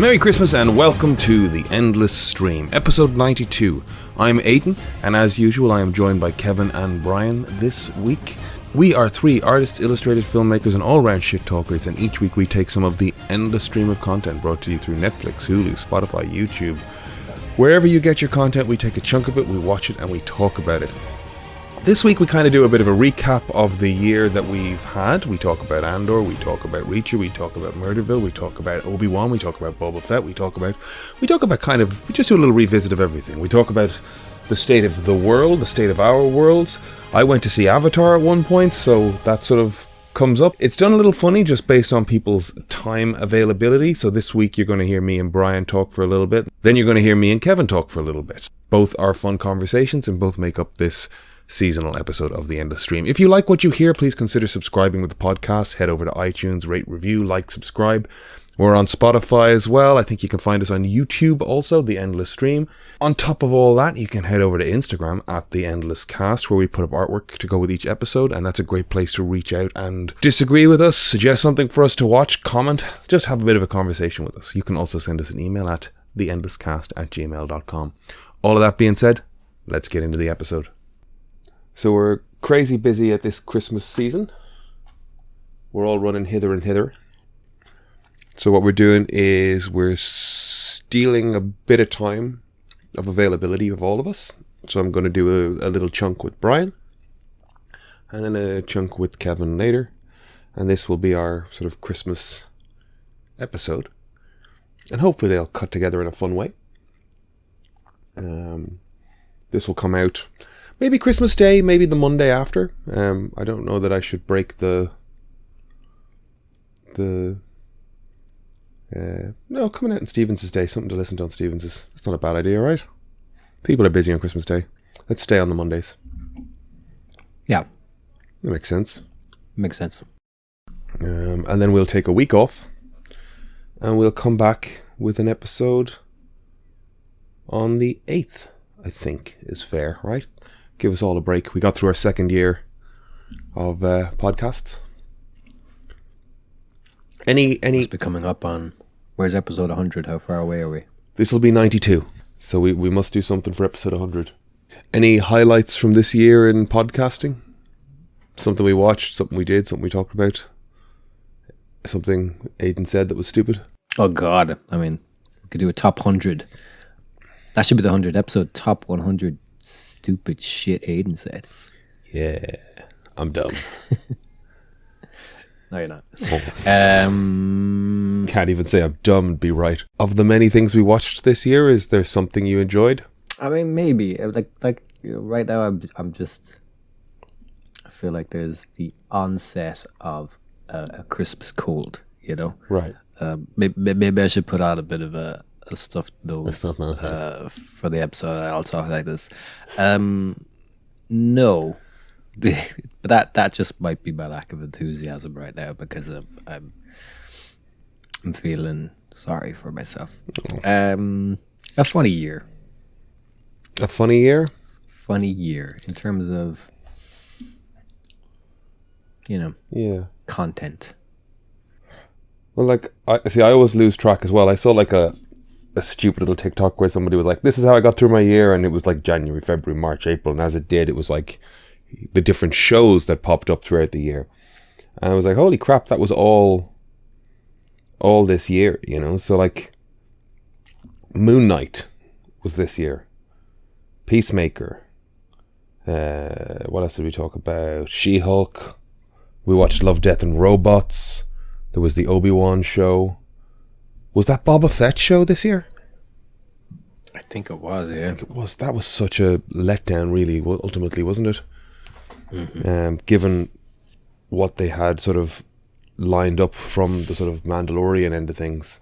Merry Christmas and welcome to The Endless Stream, episode 92. I'm Aidan, and as usual I am joined by Kevin and Brian this week. We are three artists, illustrators, filmmakers and all-round shit talkers, and each week we take some of the endless stream of content brought to you through Netflix, Hulu, Spotify, YouTube. Wherever you get your content, we take a chunk of it, we watch it and we talk about it. This week we kind of do a bit of a recap of the year that we've had. We talk about Andor, we talk about Reacher, we talk about Murderville, we talk about Obi-Wan, we talk about Boba Fett, we talk about we just do a little revisit of everything. We talk about the state of the world, the state of our worlds. I went to see Avatar at one point, so that sort of comes up. It's done a little funny just based on people's time availability. So this week you're going to hear me and Brian talk for a little bit. Then you're going to hear me and Kevin talk for a little bit. Both are fun conversations and both make up this seasonal episode of The Endless Stream. If you like what you hear, please consider subscribing with the podcast. Head over to iTunes, rate, review, like, subscribe. We're on Spotify as well. I think you can find us on YouTube also, The Endless Stream. On top of all that, you can head over to Instagram at The Endless Cast, where we put up artwork to go with each episode, and that's a great place to reach out and disagree with us, suggest something for us to watch, comment, just have a bit of a conversation with us. You can also send us an email at theendlesscast@gmail.com. All of that being said, let's get into the episode. So we're crazy busy at this Christmas season. We're all running hither and thither. So what we're doing is we're stealing a bit of time of availability of all of us. So I'm going to do a little chunk with Brian and then a chunk with Kevin later. And this will be our sort of Christmas episode. And hopefully they'll cut together in a fun way. This will come out maybe Christmas Day, maybe the Monday after. I don't know that I should break no, coming out on Stevens' Day, something to listen to on Stevens'. That's not a bad idea, right? People are busy on Christmas Day. Let's stay on the Mondays. Yeah. That makes sense. Makes sense. And then we'll take a week off and we'll come back with an episode on the 8th, I think is fair, right? Give us all a break. We got through our second year of podcasts. Must be coming up on, where's episode 100? How far away are we? This will be 92. So we must do something for episode 100. Any highlights from this year in podcasting? Something we watched, something we did, something we talked about? Something Aidan said that was stupid? Oh God, I mean, we could do a top 100. That should be the 100th episode. Top 100 stupid shit Aidan said. Yeah, I'm dumb. No, you're not. Oh. Can't even say I'm dumb and be right. Of the many things we watched this year, is there something you enjoyed? I mean, maybe. Like right now, I'm just. I feel like there's the onset of a Christmas cold. You know. Right. Maybe I should put out a bit of a stuffed nose for the episode. I'll talk like this. No. But that just might be my lack of enthusiasm right now because I'm feeling sorry for myself. A funny year. A funny year? Funny year in terms of, content. Well, like, I always lose track as well. I saw like a stupid little TikTok where somebody was like, this is how I got through my year, and it was like January, February, March, April, and as it did, it was like the different shows that popped up throughout the year. And I was like, holy crap, that was all this year, you know? So like Moon Knight was this year. Peacemaker. What else did we talk about? She-Hulk. We watched Love, Death and Robots. There was the Obi-Wan show. Was that Boba Fett show this year? I think it was, yeah. I think it was. That was such a letdown, really, ultimately, wasn't it? Mm-hmm. Given what they had sort of lined up from the sort of Mandalorian end of things.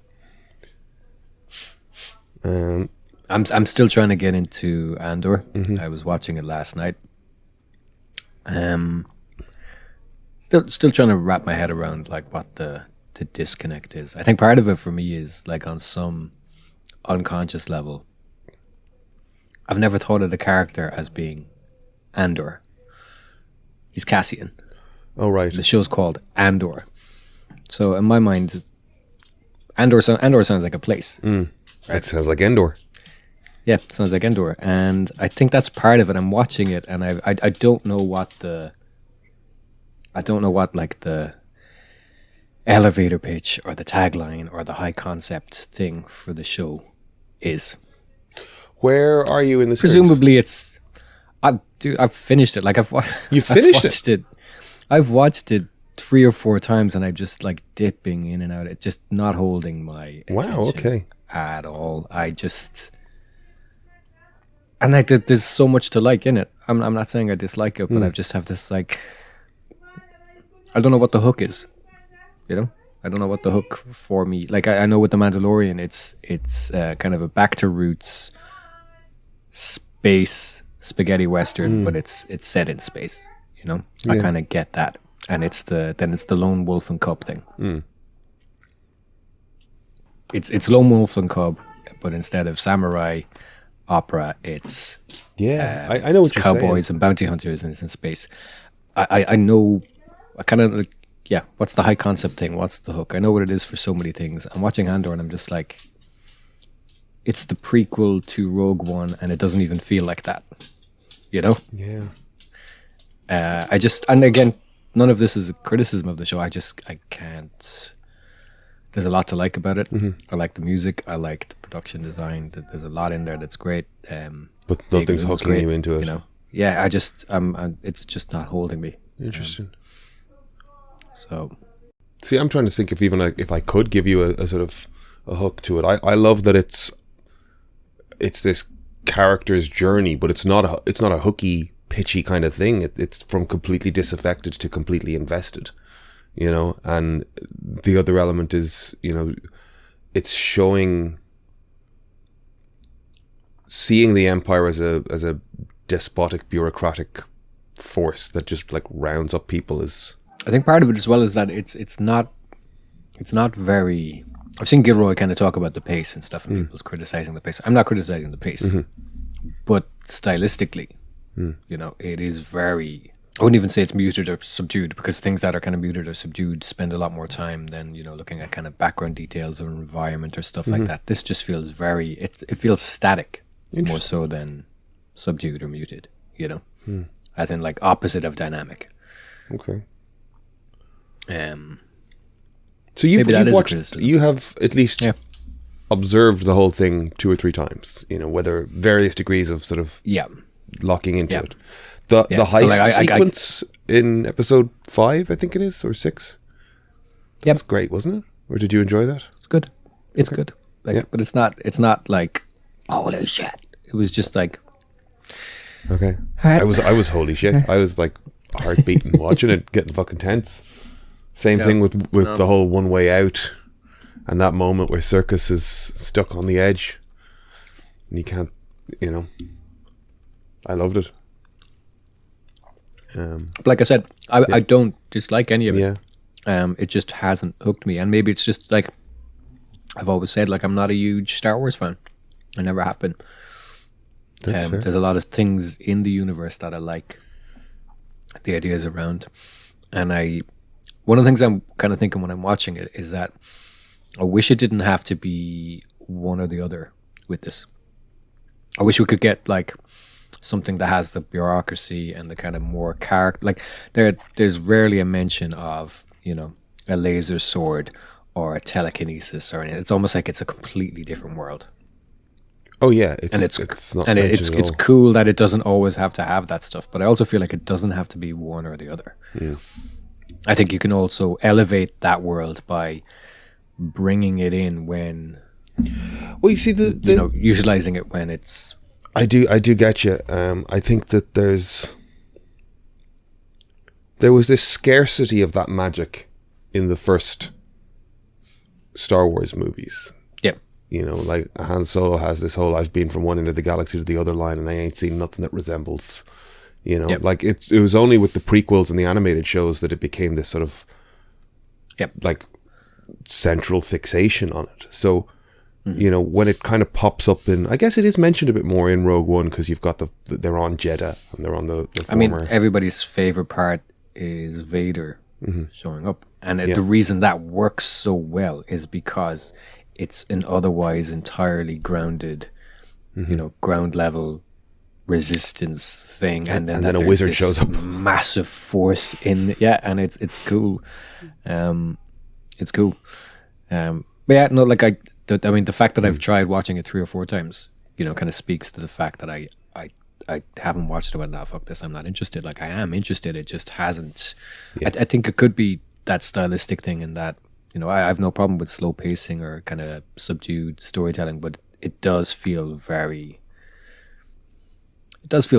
I'm still trying to get into Andor. Mm-hmm. I was watching it last night. Still trying to wrap my head around like what the disconnect is. I think part of it for me is like on some unconscious level. I've never thought of the character as being Andor. He's Cassian. Oh, right. The show's called Andor. So in my mind, Andor sounds like a place. That sounds like Endor. Yeah, it sounds like Endor, and I think that's part of it. I'm watching it, and I don't know what like the elevator pitch or the tagline or the high concept thing for the show is. Where are you in the scripts? Presumably, I've finished it. Like You finished it. I've watched it 3 or 4 times, and I'm just like dipping in and out. It's just not holding my attention okay. at all. And like, there's so much to like in it. I'm not saying I dislike it, but I just have this like, I don't know what the hook is. You know, I don't know what the hook for me. Like I know with The Mandalorian, it's kind of a back to roots space spaghetti western, but it's set in space. You know, I kind of get that, and it's the lone wolf and cub thing. It's lone wolf and cub, but instead of samurai opera, it's I know what you're cowboys saying. and bounty hunters, and it's in space. I know. I kind of like, yeah. What's the high concept thing? What's the hook? I know what it is for so many things. I'm watching Andor, and I'm just like, it's the prequel to Rogue One, and it doesn't even feel like that. You know? Yeah. And again, none of this is a criticism of the show. I can't. There's a lot to like about it. I like the music. I like the production design. There's a lot in there that's great. But nothing's hooking you into it. You know? Yeah, it's just not holding me. Interesting. So, see, I'm trying to think if I could give you a sort of a hook to it. I love that it's this character's journey, but it's not a hooky, pitchy kind of thing. It's from completely disaffected to completely invested, you know. And the other element is, you know, it's seeing the Empire as a despotic, bureaucratic force that just like rounds up people is. I think part of it as well is that it's not very. I've seen Gilroy kind of talk about the pace and stuff, and people's criticizing the pace. I'm not criticizing the pace, but stylistically, you know, it is very. I wouldn't even say it's muted or subdued, because things that are kind of muted or subdued spend a lot more time than, you know, looking at kind of background details or environment or stuff like that. This just feels very. It feels static more so than subdued or muted. You know, as in like opposite of dynamic. Okay. Maybe So you've that is a watched. criticism. You have at least observed the whole thing 2 or 3 times. You know, whether various degrees of sort of Yeah. locking into Yeah. it. The heist So, like, sequence in episode 5, I think it is, or 6. Yep. That's great, wasn't it? Or did you enjoy that? It's good. It's good. Like, Yeah. but it's not like holy shit. It was just like, Okay. Alright. I was holy shit. I was like heart beating watching it, getting fucking tense. Same thing with the whole One Way Out, and that moment where Circus is stuck on the edge and he can't, you know. I loved it. like I said, I don't dislike any of it. Yeah. It just hasn't hooked me, and maybe it's just like I've always said, like I'm not a huge Star Wars fan. I never have been. That's fair. There's a lot of things in the universe that I like, the ideas around, and one of the things I'm kind of thinking when I'm watching it is that I wish it didn't have to be one or the other with this. I wish we could get like something that has the bureaucracy and the kind of more character. Like there's rarely a mention of, you know, a laser sword or a telekinesis or anything. It's almost like it's a completely different world. Oh yeah, It's not and mentioned it's at it's all. cool that it doesn't always have to have that stuff, but I also feel like it doesn't have to be one or the other. I think you can also elevate that world by bringing it in when, Well, you see you know, utilizing it when it's. I do get you. I think that there was this scarcity of that magic in the first Star Wars movies. Yeah. You know, like Han Solo has this whole "I've been from one end of the galaxy to the other" line, and I ain't seen nothing that resembles. You know, Yep. like it was only with the prequels and the animated shows that it became this sort of Yep. like central fixation on it. So, you know, when it kind of pops up in, I guess it is mentioned a bit more in Rogue One, because you've got they're on Jeddah and they're on the I mean, former. everybody's favorite part is Vader showing up, And Yeah. the reason that works so well is because it's an otherwise entirely grounded, ground level resistance thing, and then then a there's wizard this shows up. massive force in, and it's cool. It's cool. But yeah, no, like I mean, the fact that I've tried watching it 3 or 4 times, kind of speaks to the fact that I haven't watched it. But nah, fuck this, I'm not interested. Like, I am interested, it just hasn't. I think it could be that stylistic thing, in that I have no problem with slow pacing or kind of subdued storytelling, but it does feel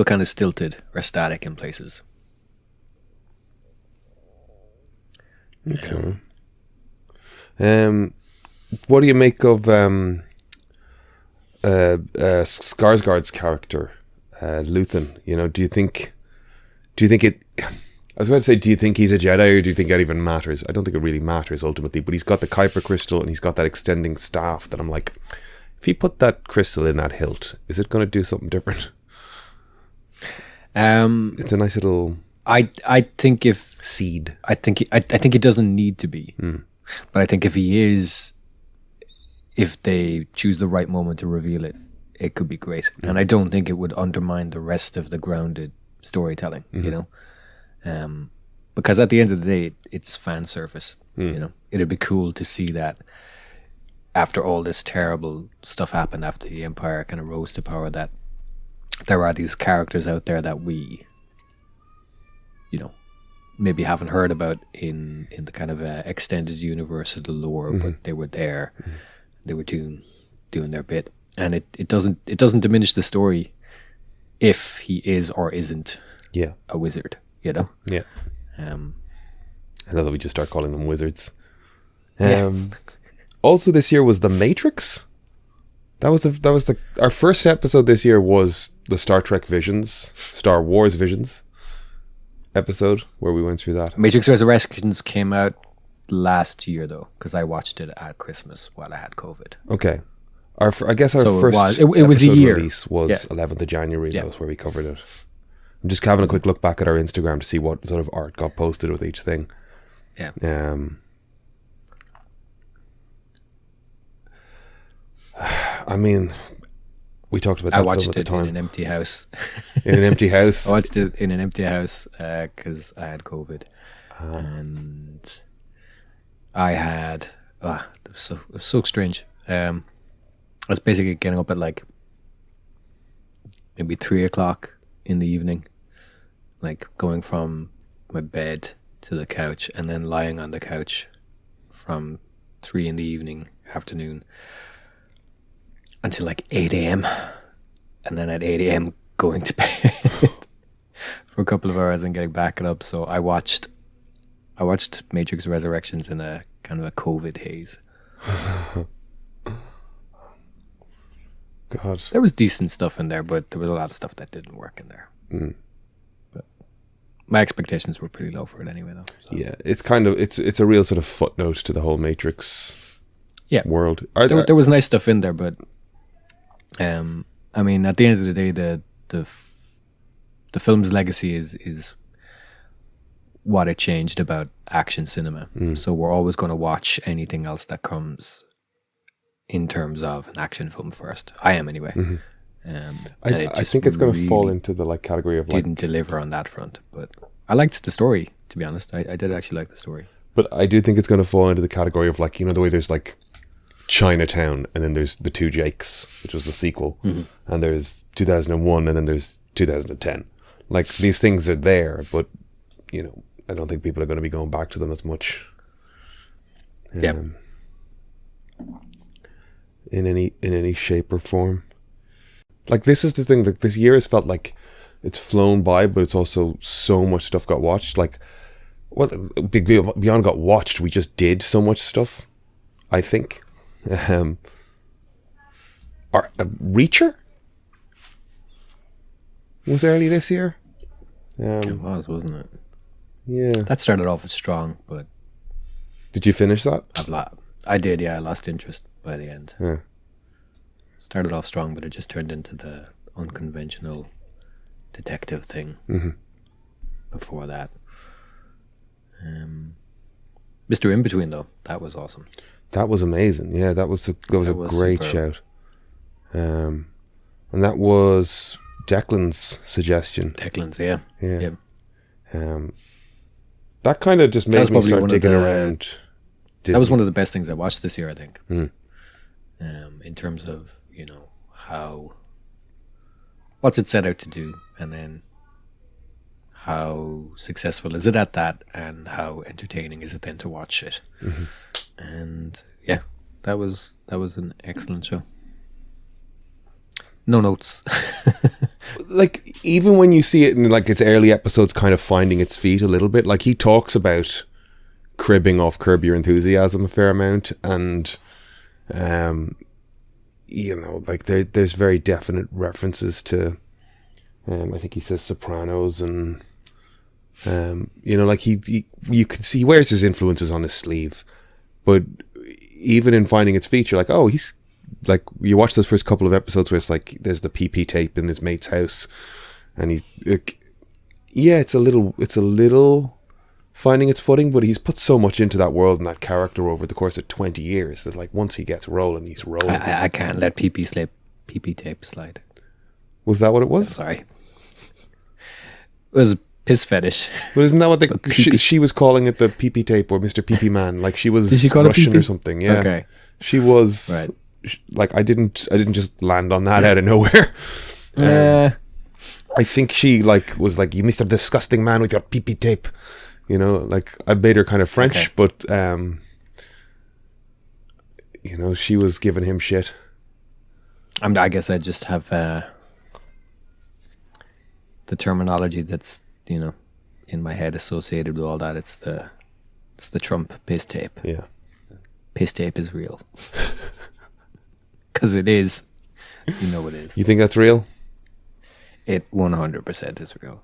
kind of stilted or static in places. Okay. What do you make of Skarsgård's character, Luthen? Do you think it? I was going to say, do you think he's a Jedi, or do you think that even matters? I don't think it really matters ultimately, but he's got the Kuiper crystal and he's got that extending staff that I'm like, if he put that crystal in that hilt, is it going to do something different? It's a nice little I think if seed. I think it doesn't need to be, but I think if they choose the right moment to reveal it, it could be great. And I don't think it would undermine the rest of the grounded storytelling, because at the end of the day, it's fan service. It'd be cool to see that after all this terrible stuff happened, after the Empire kind of rose to power, that there are these characters out there that we, maybe haven't heard about in the kind of extended universe of the lore, but they were there. They were doing their bit, and it doesn't diminish the story if he is or isn't a wizard. Yeah. I love that we just start calling them wizards. Also, this year was The Matrix. That was our first episode this year was the Star Wars Visions episode, where we went through that. Matrix Resurrections came out last year, though, because I watched it at Christmas while I had COVID. Okay. I guess our So first it was a episode year. release was 11th of January. That was where we covered it. I'm just having a quick look back at our Instagram to see what sort of art got posted with each thing. Yeah. I mean, we talked about that I watched film at it the time. in an empty house. In an empty house. I watched it in an empty house because I had COVID, and I had it was so strange. I was basically getting up at like maybe 3:00 in the evening, like going from my bed to the couch, and then lying on the couch from 3 in the evening, afternoon, until like 8 a.m. and then at 8 a.m. going to bed for a couple of hours and getting back up. So I watched Matrix Resurrections in a kind of a COVID haze. God. There was decent stuff in there, but there was a lot of stuff that didn't work in there. But my expectations were pretty low for it anyway, though. So. Yeah, it's kind of it's a real sort of footnote to the whole Matrix world. There was nice stuff in there, but I mean, at the end of the day, the film's legacy is what it changed about action cinema. So we're always going to watch anything else that comes in terms of an action film first. I am anyway. I think it's going to fall into the category of didn't deliver on that front, but I liked the story, to be honest. I did actually like the story. But I do think it's going to fall into the category of the way there's Chinatown, and then there's The Two Jakes, which was the sequel, and there's 2001, and then there's 2010. These things are there, but I don't think people are going to be going back to them as much. In any shape or form. This is the thing, this year has felt like it's flown by, but it's also so much stuff got watched. Beyond got watched, we just did so much stuff, I think. Reacher was early this year. It was, wasn't it? Yeah. That started off strong, but did you finish that? I did, yeah. I lost interest by the end. Yeah. Started off strong, but it just turned into the unconventional detective thing before that. Mr. In Between, though, that was awesome. That was amazing. Yeah, that was a great superb. shout. And that was Declan's suggestion. Declan's, yeah. Yeah. That kind of just made me probably start one of digging the- around Disney. That was one of the best things I watched this year, I think. Mm. In terms of, what's it set out to do, and then how successful is it at that, and how entertaining is it then to watch it. Mm-hmm. And yeah, that was an excellent show. No notes. Like, even when you see it in like its early episodes kind of finding its feet a little bit, like he talks about cribbing off Curb Your Enthusiasm a fair amount, and like there's very definite references to I think he says Sopranos, and like you could see he wears his influences on his sleeve, but even in finding its feet, you're like, oh, he's like, you watch those first couple of episodes where it's like there's the PP tape in his mate's house, and he's like, yeah, it's a little finding its footing, but he's put so much into that world and that character over the course of 20 years that like once he gets rolling, he's rolling. I can't let PP tape slide. Was that what it was? Sorry. It was a piss fetish. But isn't that what she was calling it, the PP tape or Mr. PP Man? Like she was Did she call Russian it PP? or something? Yeah. Okay. She was Right. like I didn't just land on that out of nowhere. I think she like was like, you Mr. Disgusting Man with your PP tape. Like I made her kind of French, Okay. but she was giving him shit. I guess I just have the terminology that's in my head associated with all that. It's the Trump piss tape. Yeah. Piss tape is real, because it is. It is. You think that's real? It 100% is real.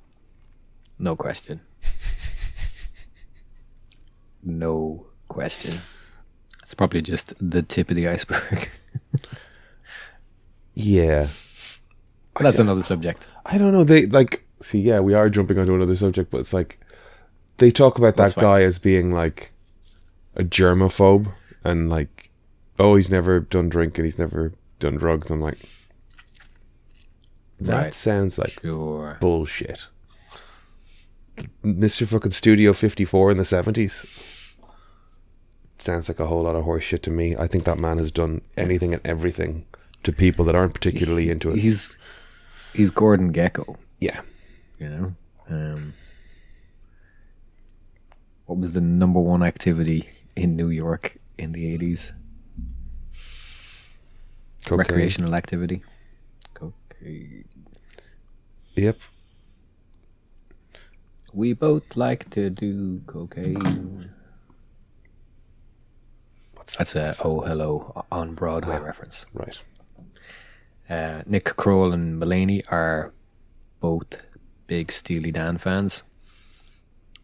No question. No question. It's probably just the tip of the iceberg. Yeah. That's another subject. I don't know. They like, see, yeah, we are jumping onto another subject, but it's like they talk about That's that fine. guy as being like a germaphobe and like, oh, he's never done drink and he's never done drugs. I'm like, that Right. sounds like Sure. bullshit. Mr. fucking Studio 54 in the 70s. Sounds like a whole lot of horse shit to me. I think that man has done anything and everything to people that aren't particularly into it. He's Gordon Gekko. Yeah. What was the number one activity in New York in the 80s? Cocaine. Recreational activity. Cocaine. Yep. We both like to do cocaine. That's a Oh Hello on Broadway reference. Right. Nick Kroll and Mulaney are both big Steely Dan fans,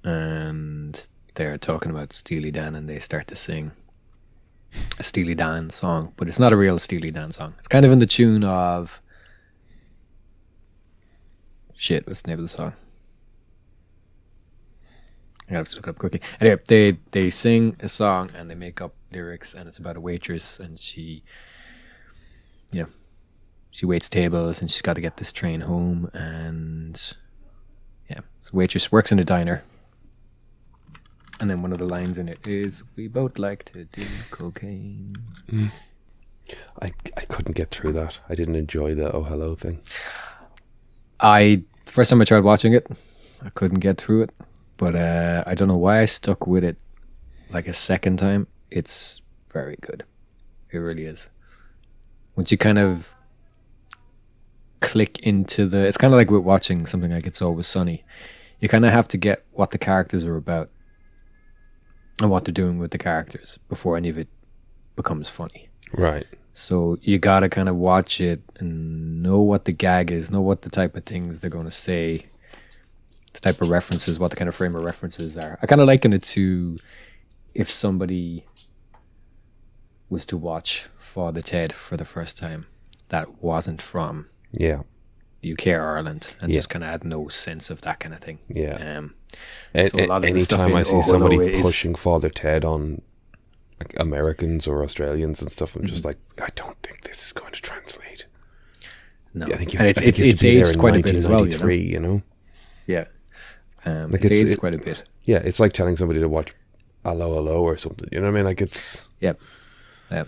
and they're talking about Steely Dan, and they start to sing a Steely Dan song, but it's not a real Steely Dan song. It's kind of in the tune of shit. What's the name of the song? I have to look it up quickly. Anyway, they sing a song and they make up lyrics, and it's about a waitress, and she waits tables and she's got to get this train home, and yeah, so the waitress works in a diner, and then one of the lines in it is, "We both like to do cocaine." I couldn't get through that. I didn't enjoy the Oh Hello thing. First time I tried watching it, I couldn't get through it, but I don't know why I stuck with it like a second time. It's very good. It really is. Once you kind of click into it's kind of like with watching something like It's Always Sunny. You kind of have to get what the characters are about and what they're doing with the characters before any of it becomes funny. Right. So you gotta kind of watch it and know what the gag is, know what the type of things they're going to say, the type of references, what the kind of frame of references are. I kind of liken it to if somebody was to watch Father Ted for the first time that wasn't from Yeah. UK or Ireland, and Yeah. just kind of had no sense of that kind of thing. Yeah. So a lot of the stuff Anytime in I see Oh somebody Hello is- pushing Father Ted on like Americans or Australians and stuff, I'm Mm-hmm. just like, I don't think this is going to translate. No, Yeah, I think and it's I think you have to be there aged in quite a bit as well. You know? 1993, you know? Yeah, Like it's it's- aged quite a bit. Yeah, it's like telling somebody to watch Allo Allo or something. You know what I mean? Like it's Yep. Yep.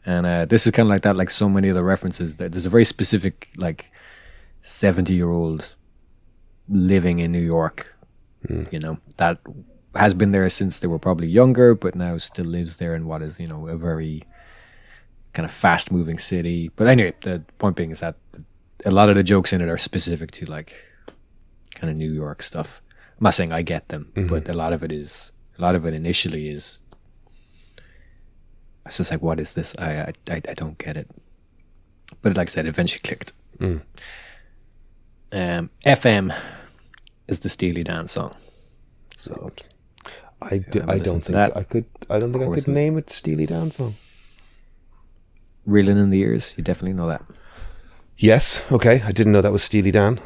And this is kind of like that, like so many of the references. There's a very specific, like, 70-year-old living in New York, you know, that has been there since they were probably younger, but now still lives there in what is, you know, a very kind of fast-moving city. But anyway, the point being is that a lot of the jokes in it are specific to, like, kind of New York stuff. I'm not saying I get them, but a lot of it initially is, I was just like, what is this? I don't get it. But like I said, it eventually clicked. FM is the Steely Dan song. So I ever listen don't to think that? I could. I don't think I course could not. name it Steely Dan song. Reeling in the Years, you definitely know that. Yes. Okay. I didn't know that was Steely Dan.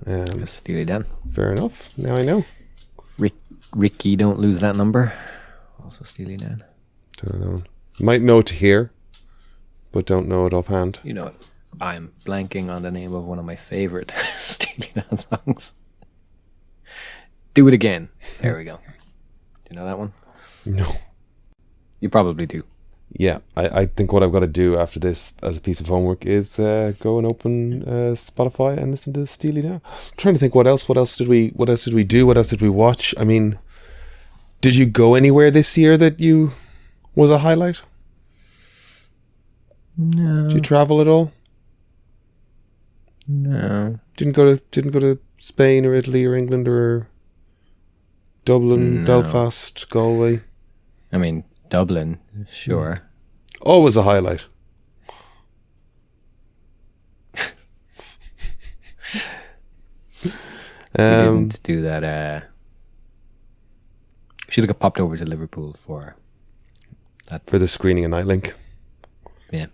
It's Steely Dan. Fair enough. Now I know. Ricky, Don't Lose That Number. Also Steely Dan. Don't know. Might know to hear, but don't know it offhand. You know what? I'm blanking on the name of one of my favorite Steely Dan songs. Do It Again. There we go. Do you know that one? No. You probably do. Yeah, I think what I've got to do after this as a piece of homework is go and open Spotify and listen to Steely Dan. I'm trying to think what else did we do? What else did we watch? I mean, did you go anywhere this year that you was a highlight? No. Did you travel at all? No. Didn't go to Spain or Italy or England or Dublin, No. Belfast, Galway. I mean, Dublin, sure. Always a highlight. We didn't do that. We should have got popped over to Liverpool for For the screening of Nightlink. yeah.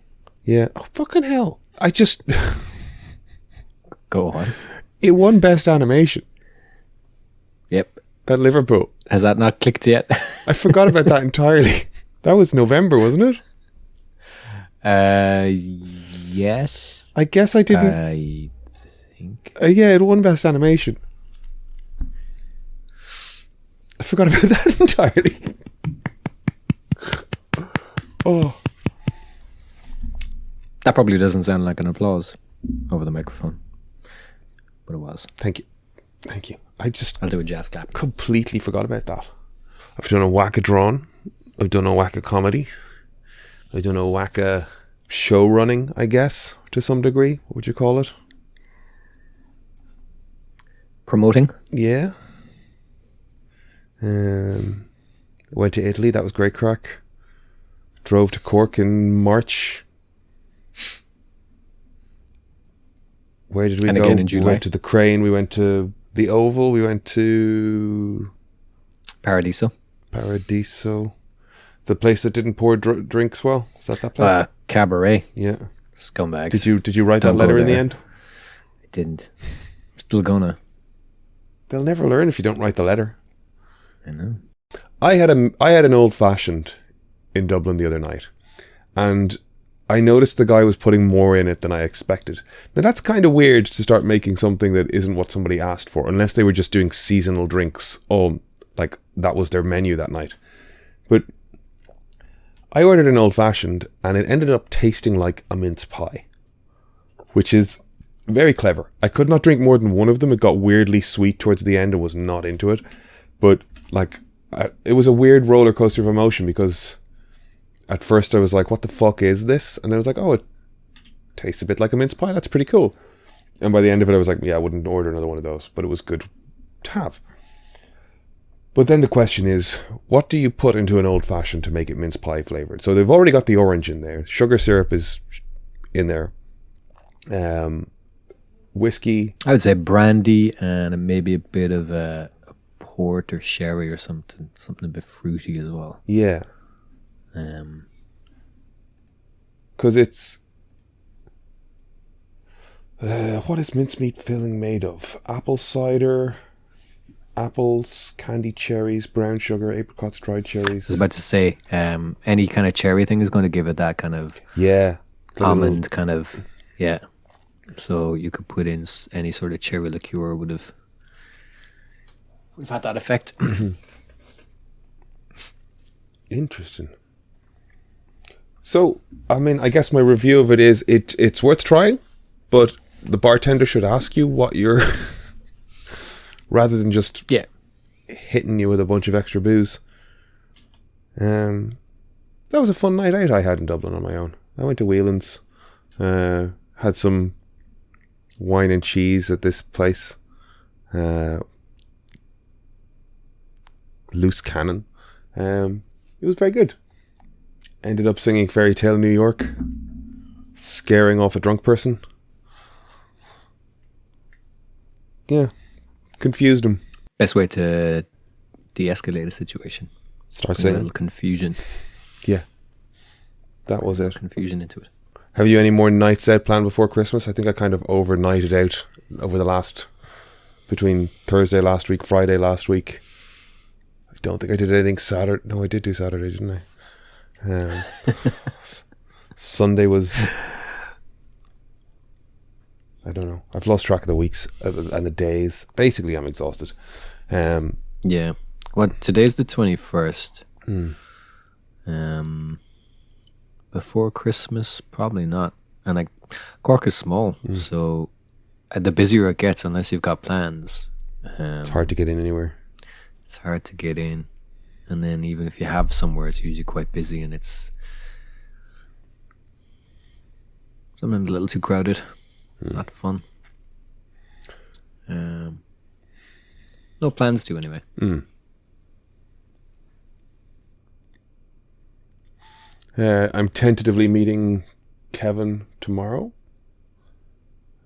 Yeah. Oh, fucking hell. I just... Go on. It won Best Animation Yep. at Liverpool. Has that not clicked yet? I forgot about that entirely. That was November, wasn't it? Yes. I guess I didn't... I think. yeah, it won Best Animation. I forgot about that entirely. Oh. That probably doesn't sound like an applause over the microphone, but it was. Thank you. Thank you. I just I'll do a jazz clap. completely forgot about that. I've done a whack-a-drawn. I've done a whack-a-comedy. I've done a whack-a-show running, I guess, to some degree. What would you call it? Promoting. Yeah. Went to Italy. That was great crack. Drove to Cork in March. Where did we And go? again in We July. went to the Crane. We went to the Oval. We went to Paradiso. Paradiso. The place that didn't pour drinks well. Is that place? Cabaret. Yeah. Scumbags. Did you write Don't that letter go in the there. end? I didn't. Still gonna. They'll never learn if you don't write the letter. I know. I had an old fashioned in Dublin the other night, and I noticed the guy was putting more in it than I expected. Now that's kind of weird to start making something that isn't what somebody asked for, unless they were just doing seasonal drinks. Oh, like that was their menu that night. But I ordered an old fashioned, and it ended up tasting like a mince pie, which is very clever. I could not drink more than one of them. It got weirdly sweet towards the end and was not into it. But like, it was a weird roller coaster of emotion, because at first I was like, what the fuck is this? And then I was like, oh, it tastes a bit like a mince pie. That's pretty cool. And by the end of it, I was like, yeah, I wouldn't order another one of those, but it was good to have. But then the question is, what do you put into an old fashioned to make it mince pie flavored? So they've already got the orange in there. Sugar syrup is in there. Whiskey. I would say brandy and maybe a bit of a port or sherry or something a bit fruity as well. Yeah. Because it's... What is mincemeat filling made of? Apple cider, apples, candied cherries, brown sugar, apricots, dried I was cherries. about to say, any kind of cherry thing is going to give it that kind of Yeah. The almond kind of, yeah. So you could put in any sort of cherry liqueur would have had that effect. Interesting. So, I mean, I guess my review of it is it's worth trying, but the bartender should ask you what you're rather than just Yeah. hitting you with a bunch of extra booze. That was a fun night out I had in Dublin on my own. I went to Whelan's, had some wine and cheese at this place, Loose Cannon. It was very good. Ended up singing Fairy Tale New York, scaring off a drunk person. Yeah, confused him. Best way to de-escalate a situation. Start Bring a singing. little confusion Yeah, that was it. into it. Have you any more nights out planned before Christmas? I think I kind of overnighted out over the last, between Thursday last week, Friday last week. I don't think I did anything Saturday. No, I did do Saturday, didn't I? Sunday was, I don't know. I've lost track of the weeks and the days. Basically, I'm exhausted. Yeah. Well, today's the 21st. Before Christmas, probably not. And like Cork is small, so the busier it gets, unless you've got plans, It's hard to get in anywhere. it's hard to get in. And then even if you have somewhere, it's usually quite busy, and it's sometimes a little too crowded. Not fun. No plans to anyway. I'm tentatively meeting Kevin tomorrow.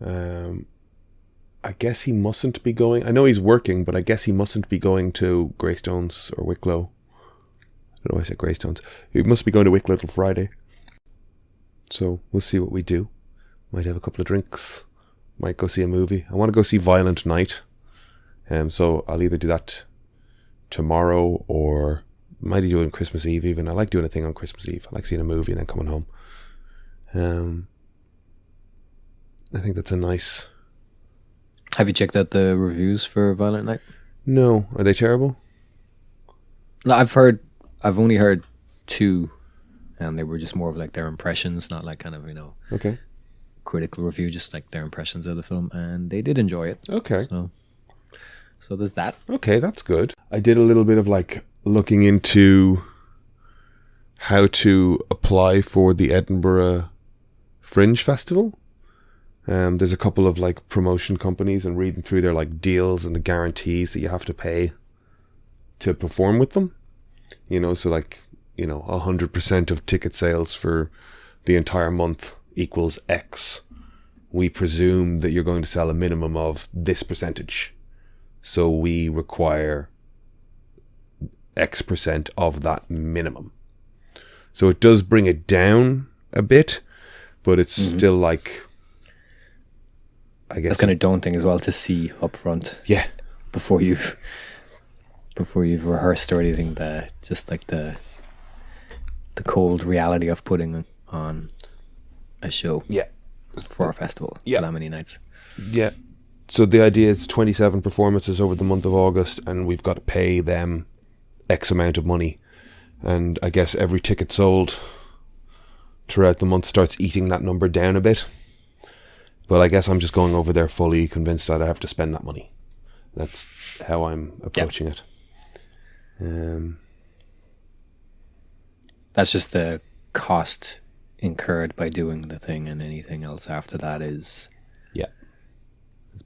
I guess he mustn't be going. I know he's working, but I guess he mustn't be going to Greystones or Wicklow. I don't know why I said Greystones. He must be going to Wicklow till Friday. So we'll see what we do. Might have a couple of drinks. Might go see a movie. I want to go see Violent Night. So I'll either do that tomorrow or might be doing Christmas Eve even. I like doing a thing on Christmas Eve. I like seeing a movie and then coming home. I think that's a nice... Have you checked out the reviews for Violent Night? No. Are they terrible? No, I've only heard 2, and they were just more of like their impressions, not like kind of, Okay. critical review, just like their impressions of the film, and they did enjoy it. Okay. So there's that. Okay, that's good. I did a little bit of like looking into how to apply for the Edinburgh Fringe Festival. There's a couple of like promotion companies and reading through their like deals and the guarantees that you have to pay to perform with them. So like, 100% of ticket sales for the entire month equals X. We presume that you're going to sell a minimum of this percentage. So we require X% of that minimum. So it does bring it down a bit, but it's still like, I guess That's kind of daunting as well to see up front. Yeah. Before you've rehearsed or anything, the cold reality of putting on a show. Yeah. For a festival. Yeah. For that many nights. Yeah. So the idea is 27 performances over the month of August, and we've got to pay them X amount of money. And I guess every ticket sold throughout the month starts eating that number down a bit. But I guess I'm just going over there fully convinced that I have to spend that money. That's how I'm approaching it. That's just the cost incurred by doing the thing, and anything else after that is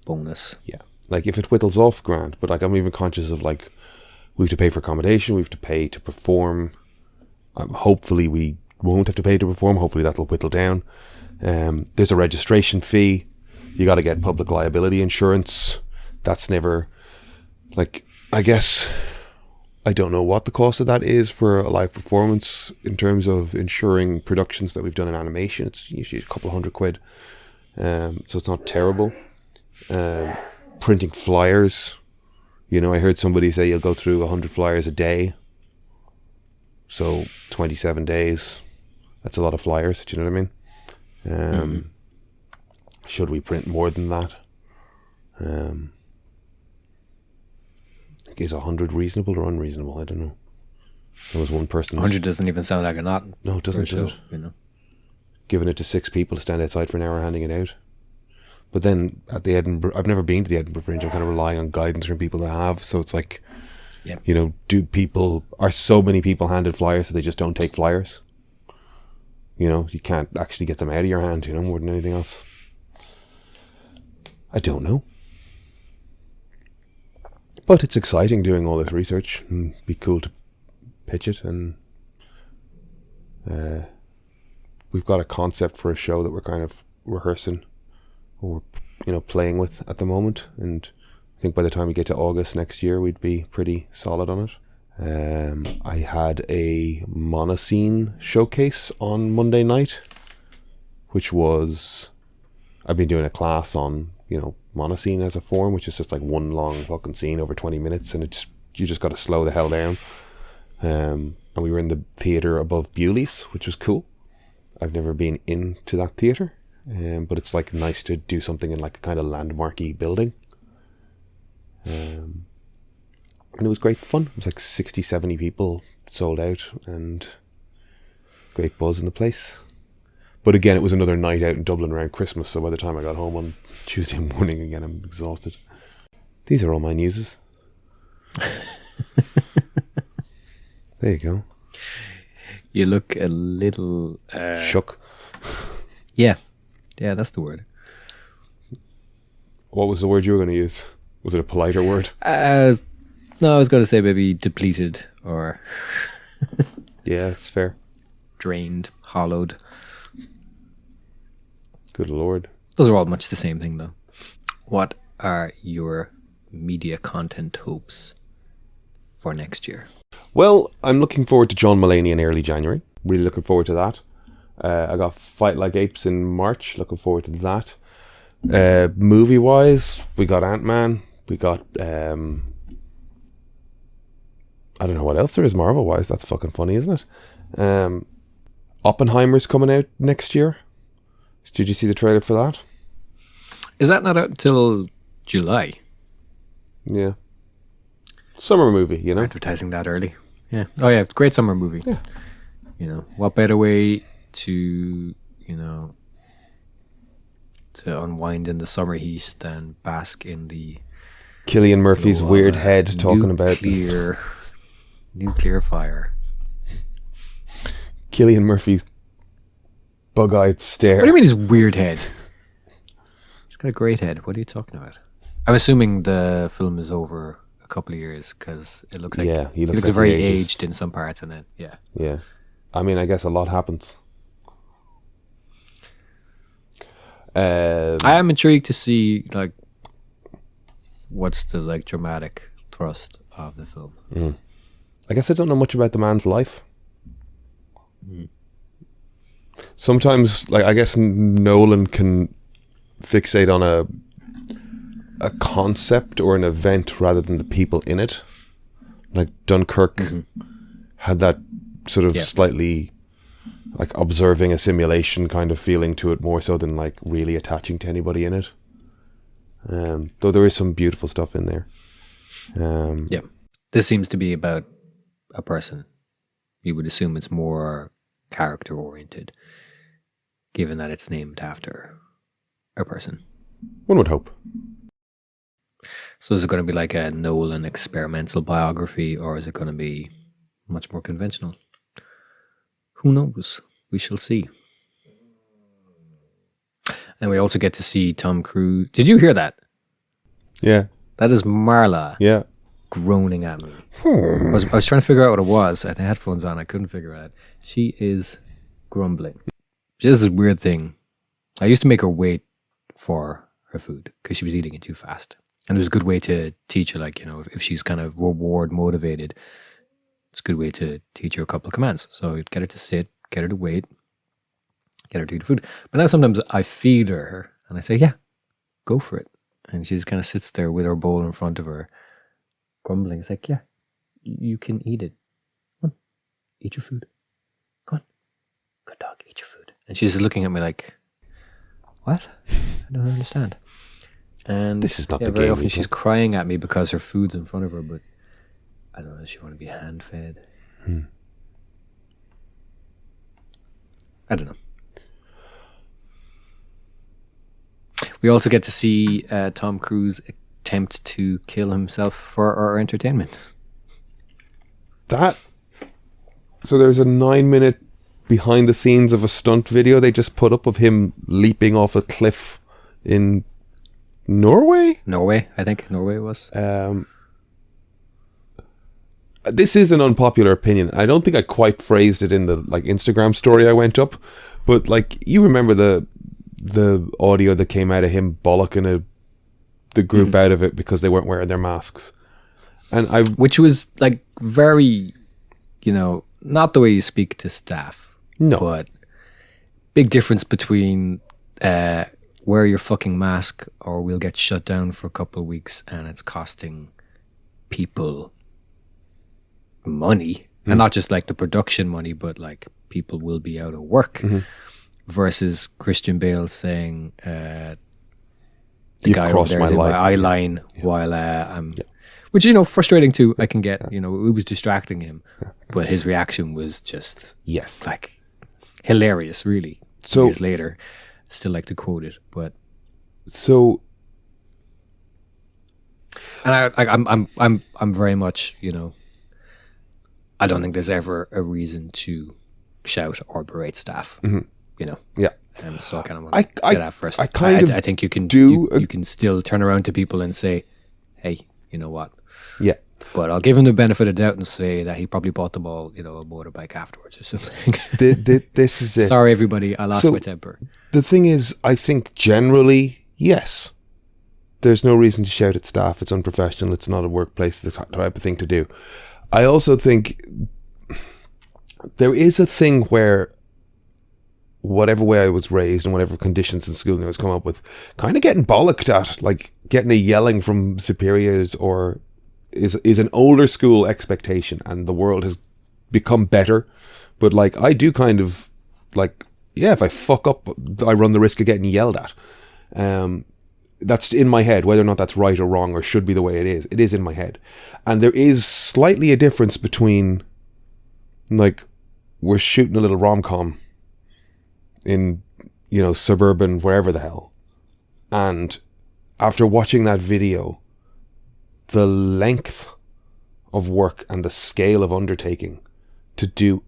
bonus. Yeah. Like if it whittles off, grand. But like I'm even conscious of like we have to pay for accommodation, we have to pay to perform. Hopefully we won't have to pay to perform. Hopefully that'll whittle down. There's a registration fee. You got to get public liability insurance. That's never, like, I guess I don't know what the cost of that is for a live performance in terms of insuring productions that we've done in animation. It's usually a couple of £100. So it's not terrible. Printing flyers. You know, I heard somebody say you'll go through 100 flyers a day. So 27 days. That's a lot of flyers. Do you know what I mean? Should we print more than that? Is 100 reasonable or unreasonable? I don't know. There was one person. 100 doesn't even sound like a lot. No, it doesn't, does it? You know. Giving it to 6 people to stand outside for an hour handing it out. But then at the Edinburgh, I've never been to the Edinburgh Fringe. I'm kind of relying on guidance from people that have. So it's like, you know, are so many people handed flyers that they just don't take flyers? You know, you can't actually get them out of your hand, you know, more than anything else. I don't know. But it's exciting doing all this research, and be cool to pitch it. And we've got a concept for a show that we're kind of rehearsing, or, you know, playing with at the moment. And I think by the time we get to August next year, we'd be pretty solid on it. I had a Monoscene showcase on Monday night, which was, I've been doing a class on, you know, Monoscene as a form, which is just like one long fucking scene over 20 minutes, and you just got to slow the hell down. And we were in the theatre above Bewley's, which was cool. I've never been into that theatre, but it's like nice to do something in like a kind of landmarky building. And it was great fun. It was like 60, 70 people, sold out, and great buzz in the place. But again, it was another night out in Dublin around Christmas, so by the time I got home on Tuesday morning again, I'm exhausted. These are all my newses. There you go. You look a little... shook. Yeah, that's the word. What was the word you were going to use? Was it a politer word? No, I was going to say maybe depleted or... Yeah, it's fair. Drained, hollowed. Good Lord. Those are all much the same thing, though. What are your media content hopes for next year? Well, I'm looking forward to John Mulaney in early January. Really looking forward to that. I got Fight Like Apes in March. Looking forward to that. Movie-wise, we got Ant-Man. We got... I don't know what else there is Marvel-wise. That's fucking funny, isn't it? Oppenheimer's coming out next year. Did you see the trailer for that? Is that not out until July? Yeah. Summer movie, you know? Advertising that early. Yeah. Oh, yeah. It's a great summer movie. Yeah. You know, what better way to, you know, to unwind in the summer heat than bask in the... Cillian Murphy's weird head talking about... Nuclear fire. Cillian Murphy's bug-eyed stare. What do you mean his weird head? He's got a great head. What are you talking about? I'm assuming the film is over a couple of years because it looks like he looks like very he ages. aged in some parts in it. Yeah. Yeah. I mean, I guess a lot happens. I am intrigued to see like what's the like dramatic thrust of the film. I guess I don't know much about the man's life. Sometimes, like, I guess Nolan can fixate on a concept or an event rather than the people in it. Like Dunkirk had that sort of slightly like observing a simulation kind of feeling to it, more so than like really attaching to anybody in it. Though there is some beautiful stuff in there. Yeah. This seems to be about a person. You would assume it's more character oriented, given that it's named after a person. One would hope. So is it going to be like a Nolan experimental biography, or is it going to be much more conventional? Who knows? We shall see. And we also get to see Tom Cruise. Did you hear that? Yeah. That is Marla. Yeah. Groaning at me. I was trying to figure out what it was. I had the headphones on. I couldn't figure it out. She is grumbling. She does this weird thing. I used to make her wait for her food because she was eating it too fast. And it was a good way to teach her, like, you know, if she's kind of reward motivated, it's a good way to teach her a couple of commands. So you'd get her to sit, get her to wait, get her to eat food. But now sometimes I feed her And I say, yeah, go for it. And she just kind of sits there with her bowl in front of her, grumbling. It's like, yeah, you can eat it. Come on, eat your food. Come on, good dog, eat your food. And she's looking at me like, what? I don't understand. And This is not the very game, often is she's it? crying at me because her food's in front of her, but I don't know, does she want to be hand fed? I don't know. We also get to see Tom Cruise attempt to kill himself for our entertainment. So there's a 9-minute behind the scenes of a stunt video they just put up of him leaping off a cliff in Norway. Norway, I think. Norway was. This is an unpopular opinion. I don't think I quite phrased it in the Instagram story I went up, but you remember the audio that came out of him bollocking the group out of it because they weren't wearing their masks, Which was very, not the way you speak to staff. No. But big difference between wear your fucking mask or we'll get shut down for a couple of weeks and it's costing people money. And not just the production money, but people will be out of work. Versus Christian Bale saying, the You've guy over crossed there is my in my line. eye line while I'm... Which, frustrating too, I can get. It was distracting him. But his reaction was just... Yes. hilarious, really. So- Years later. Still like to quote it, but... So And I'm very much, I don't think there's ever a reason to shout or berate staff, yeah, So I kind of want to say that first. I kind of I think you can do you can still turn around to people and say, hey, you know what? yeah. But I'll give him the benefit of doubt and say that he probably bought them all, a motorbike afterwards or something. This is it. Sorry, everybody, I lost So- my temper. The thing is, I think generally, yes, there's no reason to shout at staff. It's unprofessional. It's not a workplace, the type of thing to do. I also think there is a thing where whatever way I was raised and whatever conditions in schooling I was come up with, kind of getting bollocked at, getting a yelling from superiors or is an older school expectation, and the world has become better. But I do kind of yeah, if I fuck up, I run the risk of getting yelled at. That's in my head. Whether or not that's right or wrong or should be the way it is in my head. And there is slightly a difference between we're shooting a little rom-com in suburban wherever the hell, and after watching that video, the length of work and the scale of undertaking to do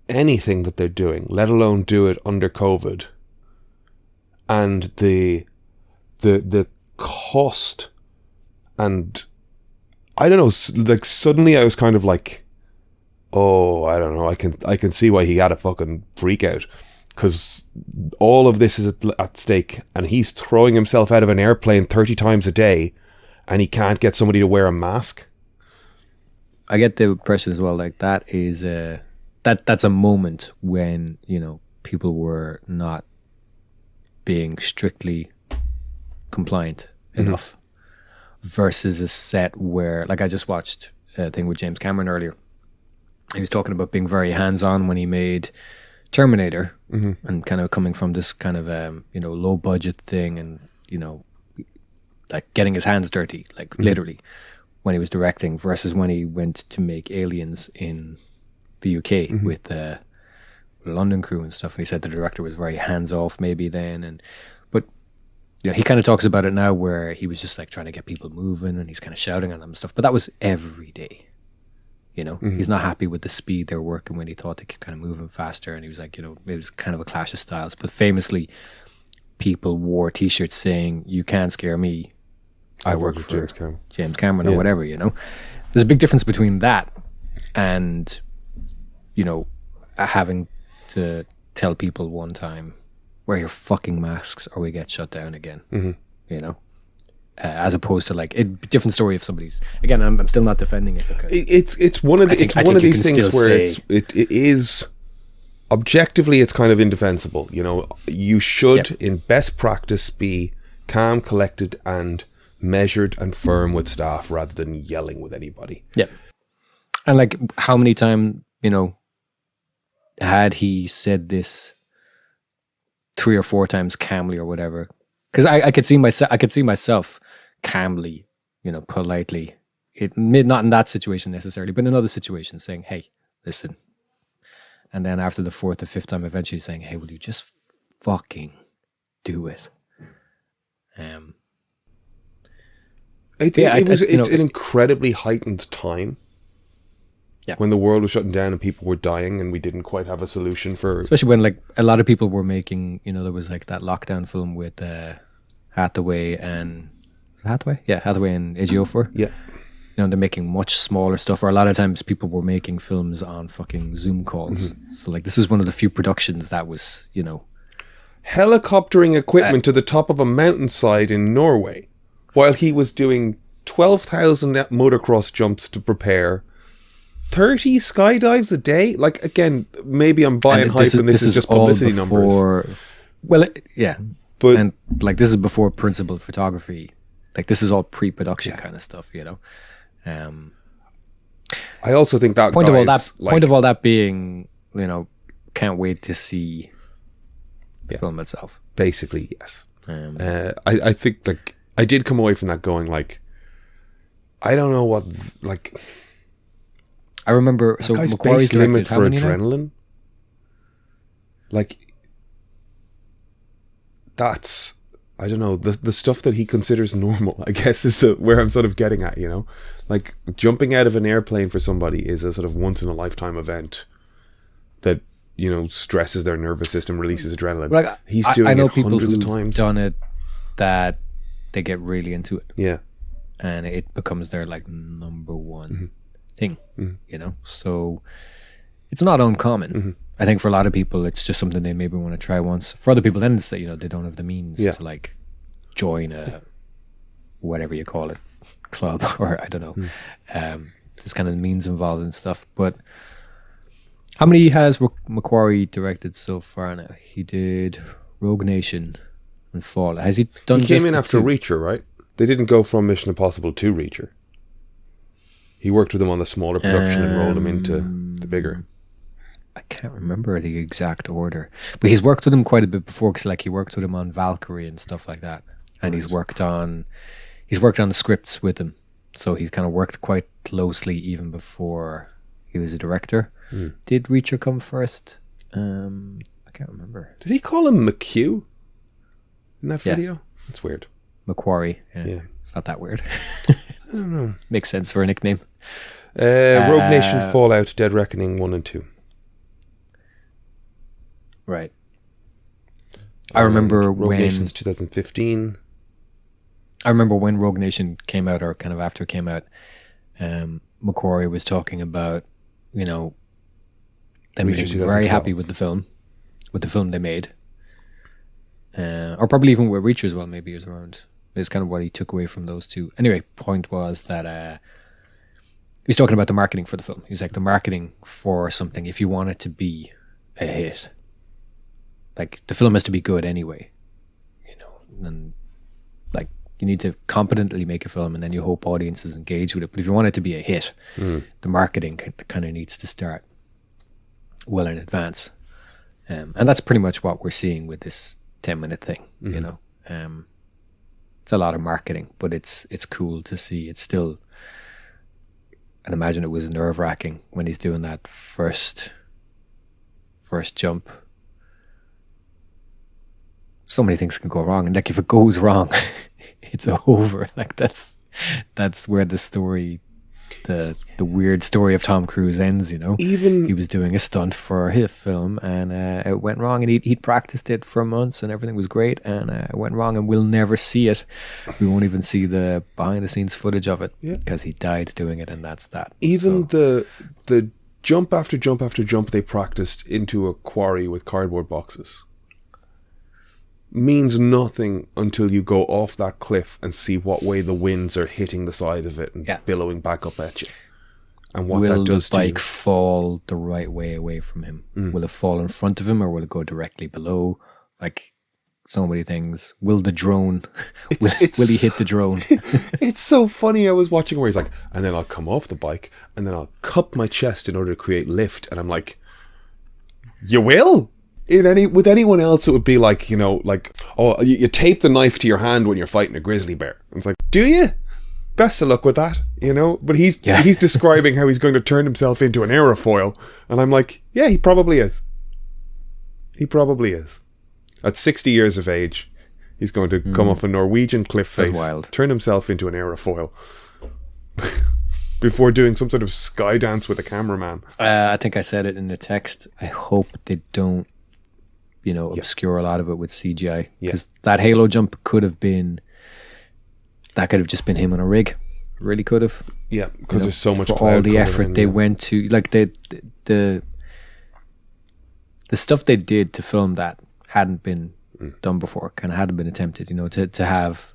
anything that they're doing, let alone do it under COVID, and the cost, and I don't know, suddenly I was kind of oh, I don't know, I can see why he had a fucking freak out, because all of this is at stake, and he's throwing himself out of an airplane 30 times a day, and he can't get somebody to wear a mask. I get the impression as well, that is that's a moment when, people were not being strictly compliant enough versus a set where, I just watched a thing with James Cameron earlier. He was talking about being very hands-on when he made Terminator and kind of coming from this kind of, low budget thing and, getting his hands dirty, literally, when he was directing versus when he went to make Aliens in the UK with the London crew and stuff. And he said the director was very hands-off maybe then. But he kind of talks about it now where he was just trying to get people moving and he's kind of shouting at them and stuff. But that was every day. He's not happy with the speed they're working when he thought they could kind of move him faster. And he was it was kind of a clash of styles. But famously, people wore T-shirts saying, "You can't scare me. I work for James Cameron or whatever." There's a big difference between that and, having to tell people one time, wear your fucking masks or we get shut down again. As opposed to a different story if somebody's, again, I'm still not defending it because It's one of these things where it is objectively, it's kind of indefensible. You know, you should, in best practice, be calm, collected, and measured and firm with staff rather than yelling with anybody. Yeah. And like, how many times, you know, had he said this 3 or 4 times calmly or whatever? Because I could see myself calmly, you know, politely. Not in that situation necessarily, but in another situation, saying, "Hey, listen." And then after the 4th or 5th time, eventually saying, "Hey, will you just fucking do it?" It's an incredibly heightened time. Yeah. When the world was shutting down and people were dying and we didn't quite have a solution for... Especially when, like, a lot of people were making, you know, there was like that lockdown film with Hathaway and... Hathaway? Yeah, Hathaway and Ejiofor. Yeah. You know, they're making much smaller stuff, or a lot of times people were making films on fucking Zoom calls. Mm-hmm. So, like, this is one of the few productions that was, you know... helicoptering equipment to the top of a mountainside in Norway while he was doing 12,000 motocross jumps to prepare 30 skydives a day. Like, again, maybe I'm buying hype and this is just publicity numbers. Well, yeah. But, and like, this is before principal photography. Like, this is all pre-production kind of stuff, you know. I also think that point of all that being, you know, can't wait to see the film itself. Basically, yes. I think, like, I did come away from that going, like, I don't know what, like... I remember, so Macquarie's limit for adrenaline. Like, that's, I don't know, the stuff that he considers normal, I guess, is where I'm sort of getting at, you know? Like, jumping out of an airplane for somebody is a sort of once-in-a-lifetime event that, you know, stresses their nervous system, releases adrenaline. Like, he's doing I know it people hundreds who've of times. done it that they get really into it. Yeah. And it becomes their, like, number one thing, you know? So it's not uncommon. I think for a lot of people, it's just something they maybe want to try once. For other people, then it's that, you know, they don't have the means to, like, join a, whatever you call it, club, or I don't know. There's kind of means involved and stuff. But how many has Macquarie directed so far now? He did Rogue Nation and Fallout. Has he done? He came in after Reacher, right? They didn't go from Mission Impossible to Reacher. He worked with him on the smaller production and rolled him into the bigger. I can't remember the exact order, but he's worked with him quite a bit before. Because, like, he worked with him on Valkyrie and stuff like that, and he's worked on the scripts with him. So he's kind of worked quite closely even before he was a director. Did Reacher come first? I can't remember. Did he call him McHugh in that video? That's weird. Macquarie. Yeah. It's not that weird. I don't know. Makes sense for a nickname. Rogue Nation, Fallout, Dead Reckoning 1 and 2. Right. I remember Rogue when... Nation's 2015. I remember when Rogue Nation came out, or kind of after it came out, Macquarie was talking about, you know, them being very happy with the film they made. Or probably even with Reacher as well, maybe it was around. It's kind of what he took away from those two. Anyway, point was that he's talking about the marketing for the film. He's like, the marketing for something, if you want it to be a hit, like, the film has to be good anyway, you know, and like, you need to competently make a film and then you hope audiences engage with it. But if you want it to be a hit, the marketing kind of needs to start well in advance. And that's pretty much what we're seeing with this 10-minute thing, you know. It's a lot of marketing, but it's cool to see. It's still, and imagine it was nerve-wracking when he's doing that first jump. So many things can go wrong, and like, if it goes wrong, it's over. Like, that's where the story, the weird story of Tom Cruise ends, you know. Even he was doing a stunt for his film and it went wrong, and he'd practiced it for months and everything was great, and it went wrong, and we'll never see it. We won't even see the behind the scenes footage of it because he died doing it, and that's that. Even the jump after jump after jump they practiced into a quarry with cardboard boxes means nothing until you go off that cliff and see what way the winds are hitting the side of it and billowing back up at you. and what will that does the bike to fall the right way away from him? Will it fall in front of him, or will it go directly below? Like so many things. Will the drone? Will he hit the drone? It's so funny. I was watching where he's like, and then I'll come off the bike, and then I'll cup my chest in order to create lift, and I'm like, you will? With anyone else, it would be like, you know, like, oh, you tape the knife to your hand when you're fighting a grizzly bear. It's like, do you? Best of luck with that, you know. But he's describing how he's going to turn himself into an aerofoil, and I'm like, yeah, he probably is. He probably is. At 60 years of age, he's going to come off a Norwegian cliff face, turn himself into an aerofoil before doing some sort of sky dance with a cameraman. I think I said it in the text. I hope they don't, you know, obscure a lot of it with CGI. Because that Halo jump could have just been him on a rig. Really could have. Yeah, because there's so much for all the effort they went to, like the stuff they did to film that hadn't been done before, kind of hadn't been attempted, you know, to have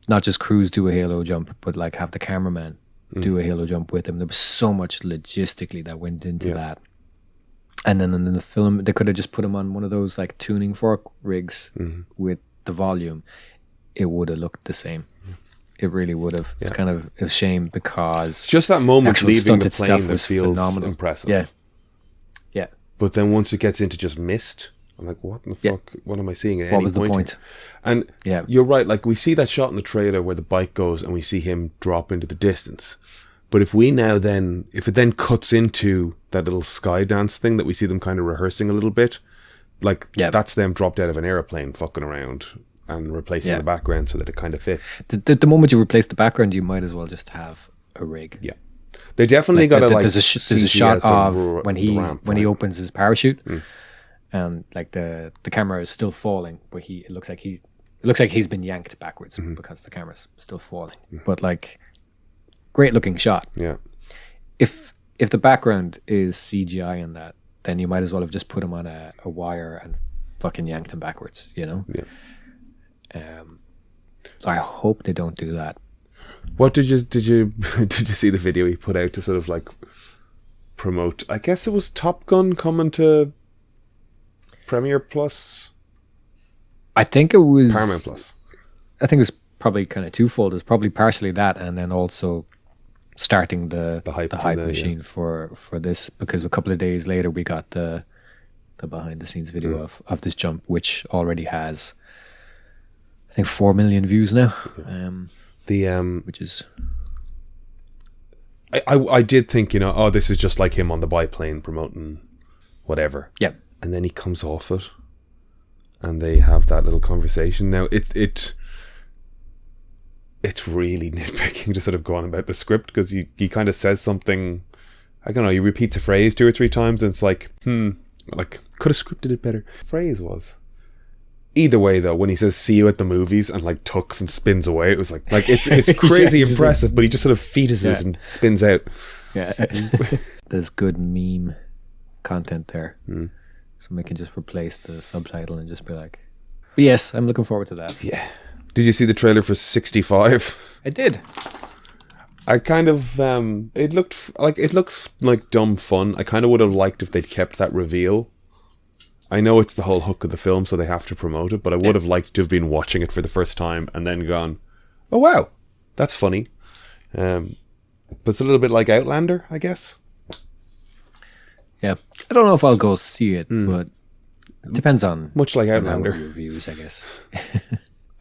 not just Cruise do a Halo jump, but like have the cameraman do a Halo jump with him. There was so much logistically that went into that. And then in the film, they could have just put him on one of those like tuning fork rigs with the volume. It would have looked the same. It really would have. It's kind of a shame because just that moment leaving the plane that was feels phenomenal. Impressive. Yeah. But then once it gets into just mist, I'm like, what in the fuck? What am I seeing at what any was the point? And you're right. Like we see that shot in the trailer where the bike goes, and we see him drop into the distance. But if it then cuts into that little sky dance thing that we see them kind of rehearsing a little bit, like that's them dropped out of an airplane fucking around and replacing the background so that it kind of fits. The moment you replace the background, you might as well just have a rig. Yeah, they definitely got to like. There's a shot of when he opens his parachute, and like the camera is still falling, but it looks like he's been yanked backwards because the camera's still falling. But like, great looking shot. Yeah. If the background is CGI in that, then you might as well have just put him on a wire and fucking yanked him backwards, you know? Yeah. So I hope they don't do that. What did you see the video he put out to sort of like promote? I guess it was Top Gun coming to Premiere Plus. I think it was Paramount Plus. I think it was probably kind of twofold. It's probably partially that, and then also starting the hype machine for this, because a couple of days later we got the behind the scenes video of this jump, which already has I think 4 million views now. Which is I did think, you know, oh, this is just like him on the biplane promoting whatever. Yeah. And then he comes off it and they have that little conversation. Now it's really nitpicking to sort of go on about the script, because he kind of says something, I don't know, he repeats a phrase 2 or 3 times and it's like, like could have scripted it better. Phrase was. Either way though, when he says see you at the movies and like tucks and spins away, it was like it's crazy impressive, but he just sort of fetuses and spins out. Yeah. There's good meme content there. Somebody can just replace the subtitle and just be like, but yes, I'm looking forward to that. Yeah. Did you see the trailer for 65? I did. I kind of it looks like dumb fun. I kind of would have liked if they'd kept that reveal. I know it's the whole hook of the film, so they have to promote it, but I would have liked to have been watching it for the first time and then gone, oh wow, that's funny. But it's a little bit like Outlander, I guess. Yeah. I don't know if I'll go see it, but it depends on much like Outlander reviews, I guess.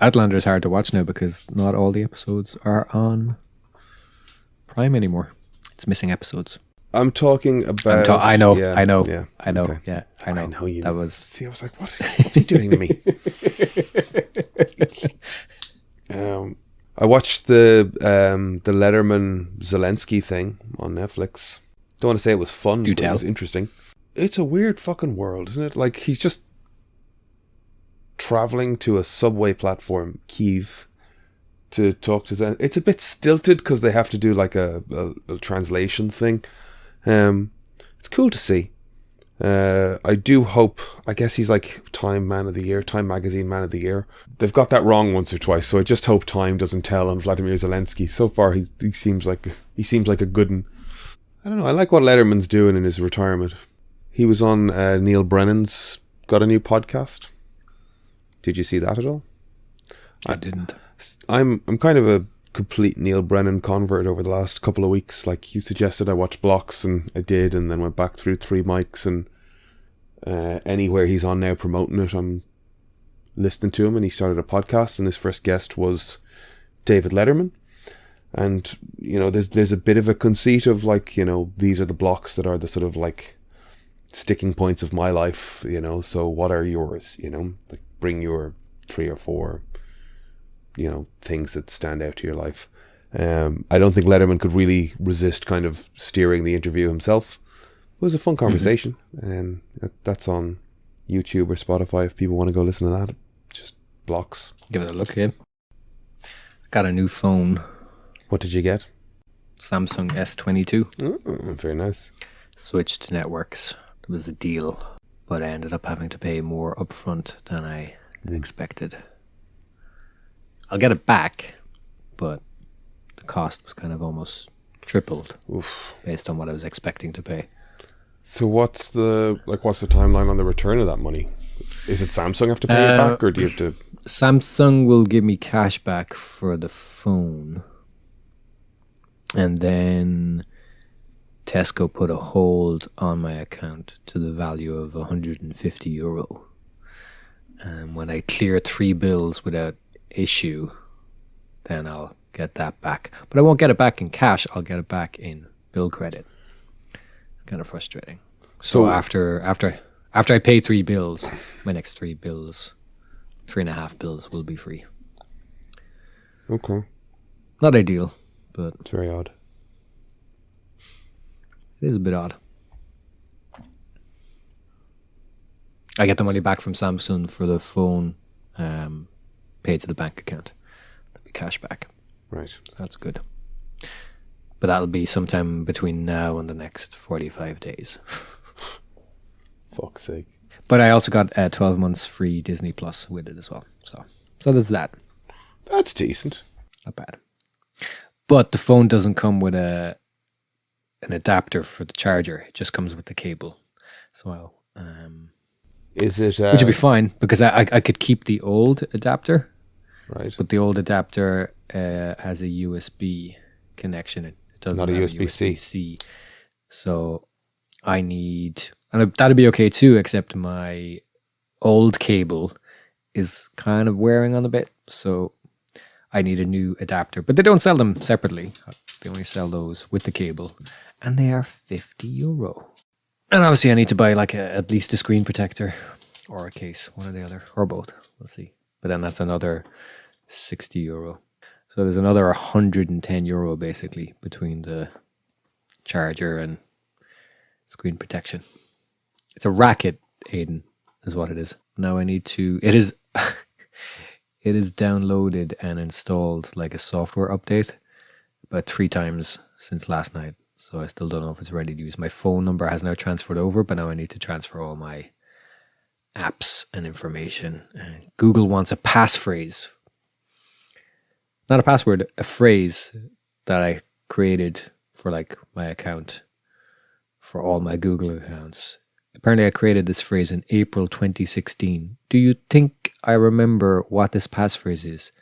Outlander is hard to watch now because not all the episodes are on Prime anymore. It's missing episodes. I'm talking about. I know. Okay. I know. I know you. That was. See, I was like, what's he doing to me? I watched the Letterman Zelensky thing on Netflix. Don't want to say it was fun, but it was interesting. It's a weird fucking world, isn't it? Like, he's just traveling to a subway platform, Kyiv, to talk to them. It's a bit stilted because they have to do like a translation thing. It's cool to see. I do hope, I guess he's like Time Man of the Year, Time Magazine Man of the Year. They've got that wrong once or twice, so I just hope Time doesn't tell on Vladimir Zelensky. So far he seems like a good one. I don't know. I like what Letterman's doing in his retirement. He was on Neil Brennan's got a new podcast. Did you see that at all? I didn't. I'm kind of a complete Neil Brennan convert over the last couple of weeks. Like you suggested, I watched blocks and I did, and then went back through Three Mics, and anywhere he's on now promoting it, I'm listening to him. And he started a podcast, and his first guest was David Letterman. And you know, there's a bit of a conceit of like, you know, these are the blocks that are the sort of like sticking points of my life, you know, so what are yours, you know, like bring your 3 or 4, you know, things that stand out to your life. I don't think Letterman could really resist kind of steering the interview himself. It was a fun conversation, and that's on YouTube or Spotify if people want to go listen to that. Just blocks. Give it a look, yeah. Got a new phone. What did you get? Samsung S22. Oh, very nice. Switched to networks. It was a deal, but I ended up having to pay more upfront than I expected. I'll get it back, but the cost was kind of almost tripled. Oof. Based on what I was expecting to pay. So what's the timeline on the return of that money? Is it Samsung have to pay it back, or do you have to? Samsung will give me cash back for the phone, and then Tesco put a hold on my account to the value of €150. And when I clear 3 bills without issue, then I'll get that back. But I won't get it back in cash. I'll get it back in bill credit. Kind of frustrating. So after I pay 3 bills, my next 3 bills, 3.5 bills will be free. Okay. Not ideal, but It's very odd. it is a bit odd. I get the money back from Samsung for the phone, paid to the bank account. That'll be cash back. Right. So that's good. But that'll be sometime between now and the next 45 days. Fuck's sake. But I also got 12 months free Disney Plus with it as well. So there's that. That's decent. Not bad. But the phone doesn't come with an adapter for the charger. It just comes with the cable. So Is it? which would be fine because I could keep the old adapter. Right. But the old adapter has a USB connection. It doesn't Not a have USB-C. So I need, and that'd be okay too, except my old cable is kind of wearing on a bit. So I need a new adapter. But they don't sell them separately. They only sell those with the cable. And they are €50. And obviously I need to buy like at least a screen protector or a case, one or the other, or both. We'll see. But then that's another €60. So there's another €110 basically between the charger and screen protection. It's a racket, Aiden, is what it is. Now I need to, it is downloaded and installed like a software update about 3 times since last night. So I still don't know if it's ready to use. My phone number has now transferred over, but now I need to transfer all my apps and information. Google wants a passphrase. Not a password, a phrase that I created for like my account, for all my Google accounts. Apparently I created this phrase in April 2016. Do you think I remember what this passphrase is?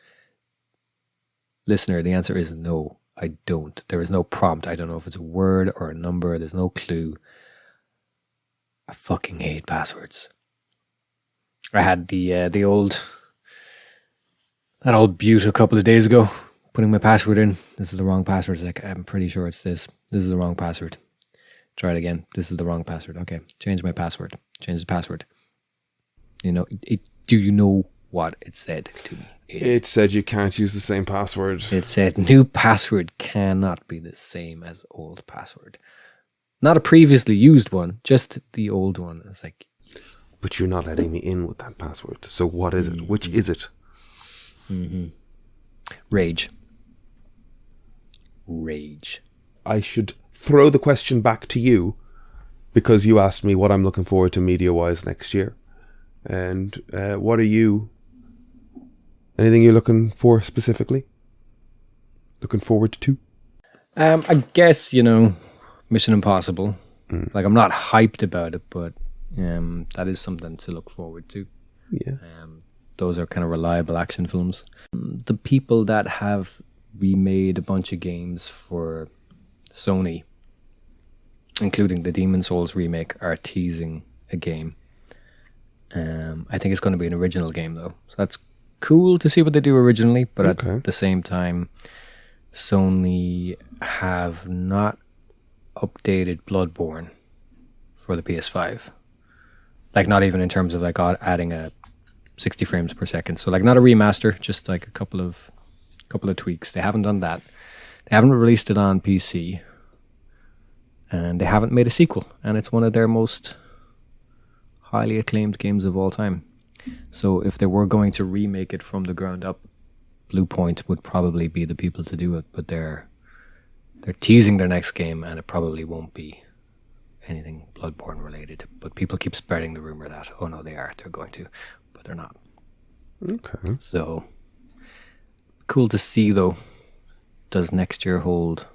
Listener, the answer is no, I don't. There is no prompt. I don't know if it's a word or a number. There's no clue. I fucking hate passwords. I had the old butte a couple of days ago, putting my password in. This is the wrong password. It's like, I'm pretty sure it's this. This is the wrong password. Try it again. This is the wrong password. Okay, change my password. Change the password. You know, do you know what it said to me? It said you can't use the same password. It said new password cannot be the same as old password. Not a previously used one, just the old one. It's like, But you're not letting me in with that password. So what is it? Which is it? Rage. I should throw the question back to you because you asked me what I'm looking forward to media-wise next year. And what are you... Anything you're looking for specifically? Looking forward to? I guess, you know, Mission Impossible. Like, I'm not hyped about it, but that is something to look forward to. Yeah. Those are kind of reliable action films. The people that have remade a bunch of games for Sony, including the Demon Souls remake, are teasing a game. I think it's going to be an original game, though. So that's cool to see what they do originally, but at the same time, Sony have not updated Bloodborne for the PS5. Like, not even in terms of like adding a 60 frames per second. So like, not a remaster, just like a couple of tweaks. They haven't done that. They haven't released it on PC, and they haven't made a sequel, and it's one of their most highly acclaimed games of all time. So if they were going to remake it from the ground up, Bluepoint would probably be the people to do it, but they're teasing their next game, and it probably won't be anything Bloodborne related. But people keep spreading the rumor that, oh no, they're going to, but they're not. Okay. So cool to see, though. Does next year hold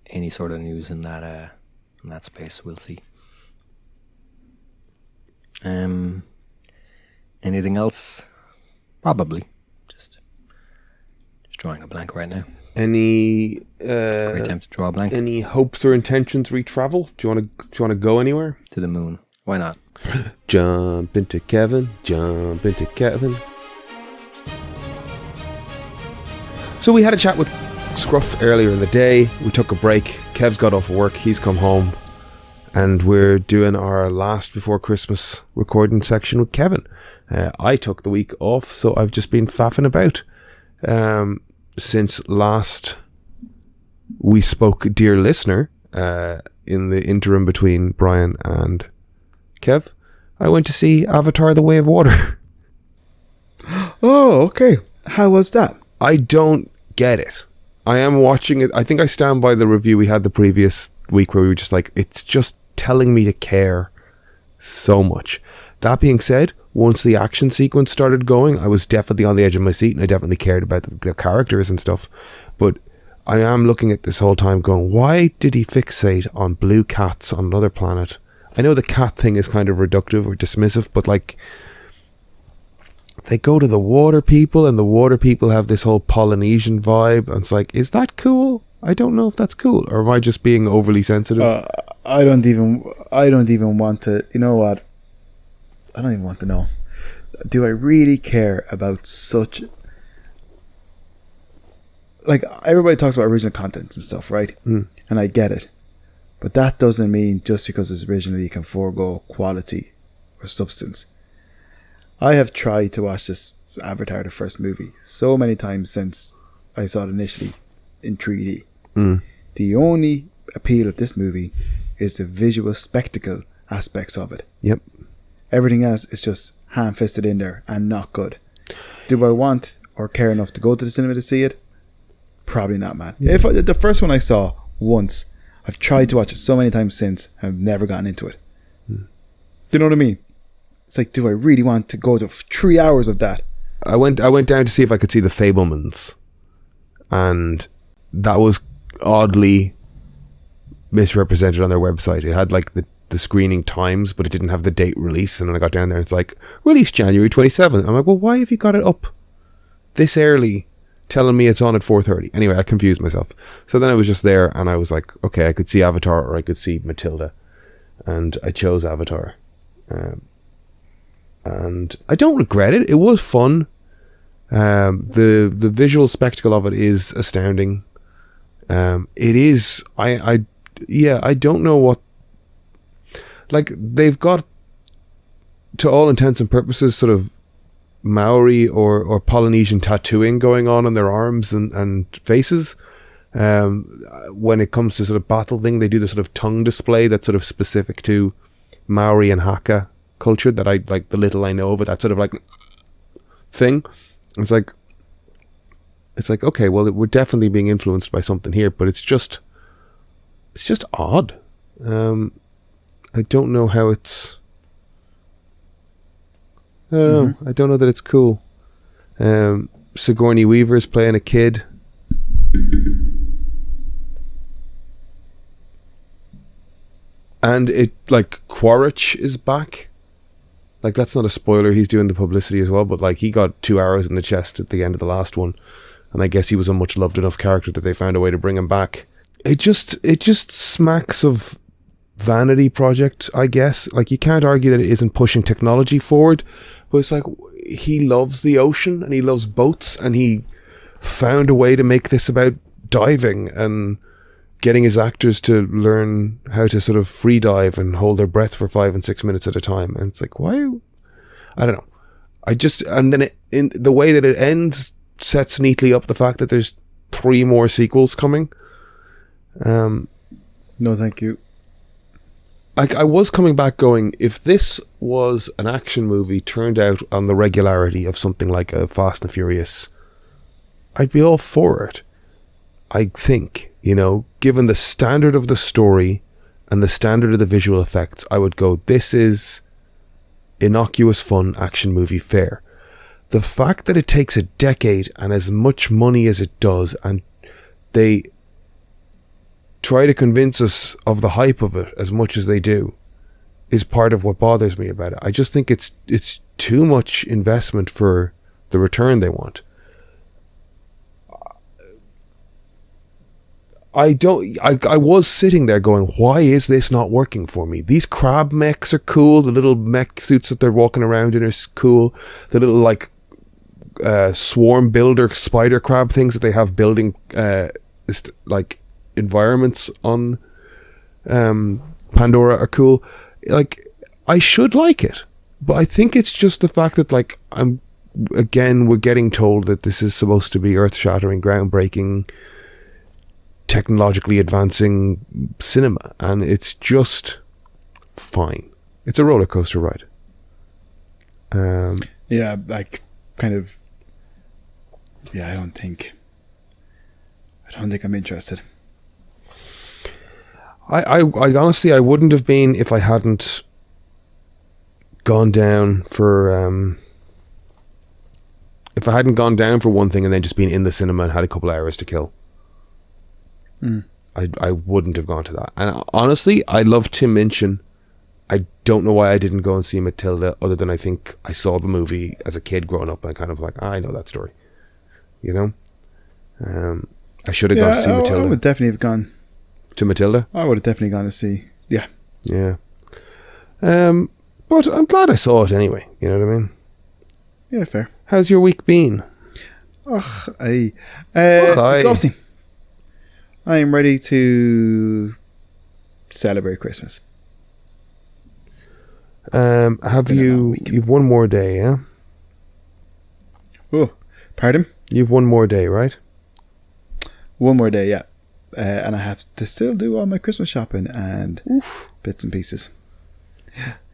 any sort of news in that space? We'll see. Anything else? Probably. Just drawing a blank right now. Any Great time to draw a blank. any hopes or intentions re-travel? Do you want to go anywhere? To the moon. Why not? Jump into Kevin. Jump into Kevin. So we had a chat with Scruff earlier in the day. We took a break. Kev's got off work. He's come home. And we're doing our last before Christmas recording section with Kevin. I took the week off, so I've just been faffing about. Since last we spoke, dear listener, in the interim between Brian and Kev, I went to see Avatar: The Way of Water. Oh, okay. How was that? I don't get it. I am watching it. I think I stand by the review we had the previous week where we were just like, it's just telling me to care so much. That being said, once the action sequence started going, I was definitely on the edge of my seat, and I definitely cared about the characters and stuff. But I am looking at this whole time going, why did he fixate on blue cats on another planet? I know the cat thing is kind of reductive or dismissive, but like, they go to the water people, and the water people have this whole Polynesian vibe, and it's like, is that cool? I don't know if that's cool, or am I just being overly sensitive? I don't even want to. You know what? I don't even want to know. Do I really care about such? Like, everybody talks about original contents and stuff, right? And I get it, but that doesn't mean just because it's original you can forego quality or substance. I have tried to watch this Avatar, the first movie, so many times since I saw it initially in 3D. The only appeal of this movie is the visual spectacle aspects of it. Yep. Everything else is just ham-fisted in there and not good. Do I want or care enough to go to the cinema to see it? Probably not, man. Yeah. The first one I saw once, I've tried to watch it so many times since, I've never gotten into it. Do you know what I mean? It's like, do I really want to go to 3 hours of that? I went down to see if I could see The Fabelmans, and that was oddly misrepresented on their website. It had like the screening times, but it didn't have the date release. And then I got down there, it's like, release January 27th. I'm like, well, why have you got it up this early telling me it's on at 4:30? Anyway, I confused myself. So then I was just there, and I was like, okay, I could see Avatar or I could see Matilda, and I chose Avatar. And I don't regret it. It was fun. The visual spectacle of it is astounding. It is. I don't know what. Like, they've got, to all intents and purposes, sort of Maori or Polynesian tattooing going on their arms and faces. When it comes to sort of battle thing, they do the sort of tongue display that's sort of specific to Maori and Haka culture, that I like, the little I know of it, that sort of like thing. It's like, okay, well, we're definitely being influenced by something here, but it's just odd. I don't know how it's, I don't know. I don't know that it's cool. Sigourney Weaver's playing a kid. And it, like, Quaritch is back. Like, that's not a spoiler, he's doing the publicity as well, but like, he got 2 arrows in the chest at the end of the last one, and I guess he was a much loved enough character that they found a way to bring him back. It just smacks of vanity project, I guess. Like, you can't argue that it isn't pushing technology forward, but it's like, he loves the ocean and he loves boats, and he found a way to make this about diving and getting his actors to learn how to sort of free dive and hold their breath for 5 and 6 minutes at a time. And it's like, why? I don't know. And then in the way that it ends sets neatly up the fact that there's 3 more sequels coming. No, thank you. I was coming back going, if this was an action movie turned out on the regularity of something like a Fast and Furious, I'd be all for it. I think, given the standard of the story and the standard of the visual effects, I would go, this is innocuous, fun action movie fare. The fact that it takes a decade and as much money as it does, and they try to convince us of the hype of it as much as they do, is part of what bothers me about it. I just think it's too much investment for the return they want. I was sitting there going, why is this not working for me? These crab mechs are cool. The little mech suits that they're walking around in are cool. The little, like, swarm builder spider crab things that they have building, like, environments on Pandora are cool. Like, I should like it. But I think it's just the fact that, like, we're getting told that this is supposed to be earth-shattering, groundbreaking, technologically advancing cinema, and it's just fine. It's a roller coaster ride. Yeah, like, kind of. Yeah, I don't think I'm interested. I honestly, I wouldn't have been if I hadn't gone down for if I hadn't gone down for one thing and then just been in the cinema and had a couple of hours to kill. I wouldn't have gone to that. And honestly, I love Tim Minchin. I don't know why I didn't go and see Matilda, other than I think I saw the movie as a kid growing up and kind of like, I know that story. I should have gone to see Matilda. I would definitely have gone to Matilda. I would have definitely gone to see. Yeah. But I'm glad I saw it anyway. You know what I mean? Yeah, fair. How's your week been? Exhausting. I am ready to celebrate Christmas. You've one more day, yeah? Oh, pardon? You've one more day, right? One more day, yeah. And I have to still do all my Christmas shopping and bits and pieces.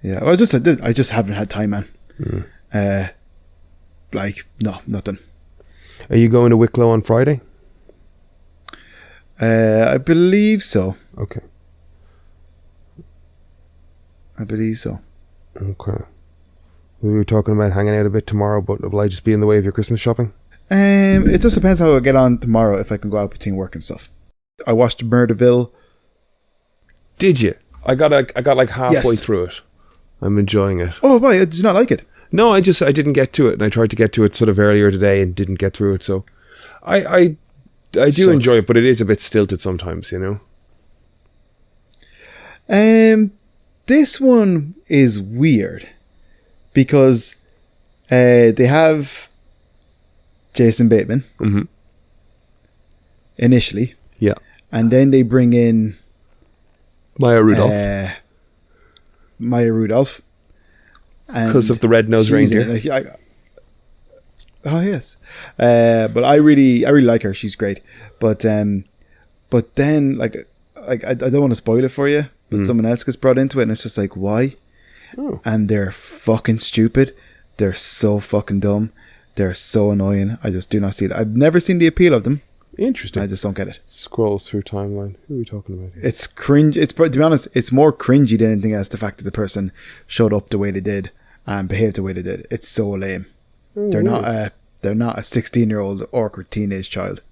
Yeah. Well, I just haven't had time, man. No, nothing. Are you going to Wicklow on Friday? I believe so. Okay. I believe so. Okay. We were talking about hanging out a bit tomorrow, but will I just be in the way of your Christmas shopping? It just depends how I get on tomorrow, if I can go out between work and stuff. I watched Murderville. Did you? I got like halfway through it. I'm enjoying it. Oh, why? Did you not like it? No, I didn't get to it, and I tried to get to it sort of earlier today and didn't get through it. So, I do enjoy it, but it is a bit stilted sometimes, This one is weird because they have Jason Bateman initially, yeah, and then they bring in Maya Rudolph. Because of the red-nosed reindeer. Oh yes, but I really like her. She's great. But then like I don't want to spoil it for you, but someone else gets brought into it, and it's just like, why? Oh. And they're fucking stupid. They're so fucking dumb. They're so annoying. I just do not see it. I've never seen the appeal of them. Interesting. I just don't get it. Scroll through timeline. Who are we talking about here? It's cringe. To be honest, it's more cringy than anything else. The fact that the person showed up the way they did and behaved the way they did. It's so lame. Oh, they're not a 16-year-old awkward teenage child.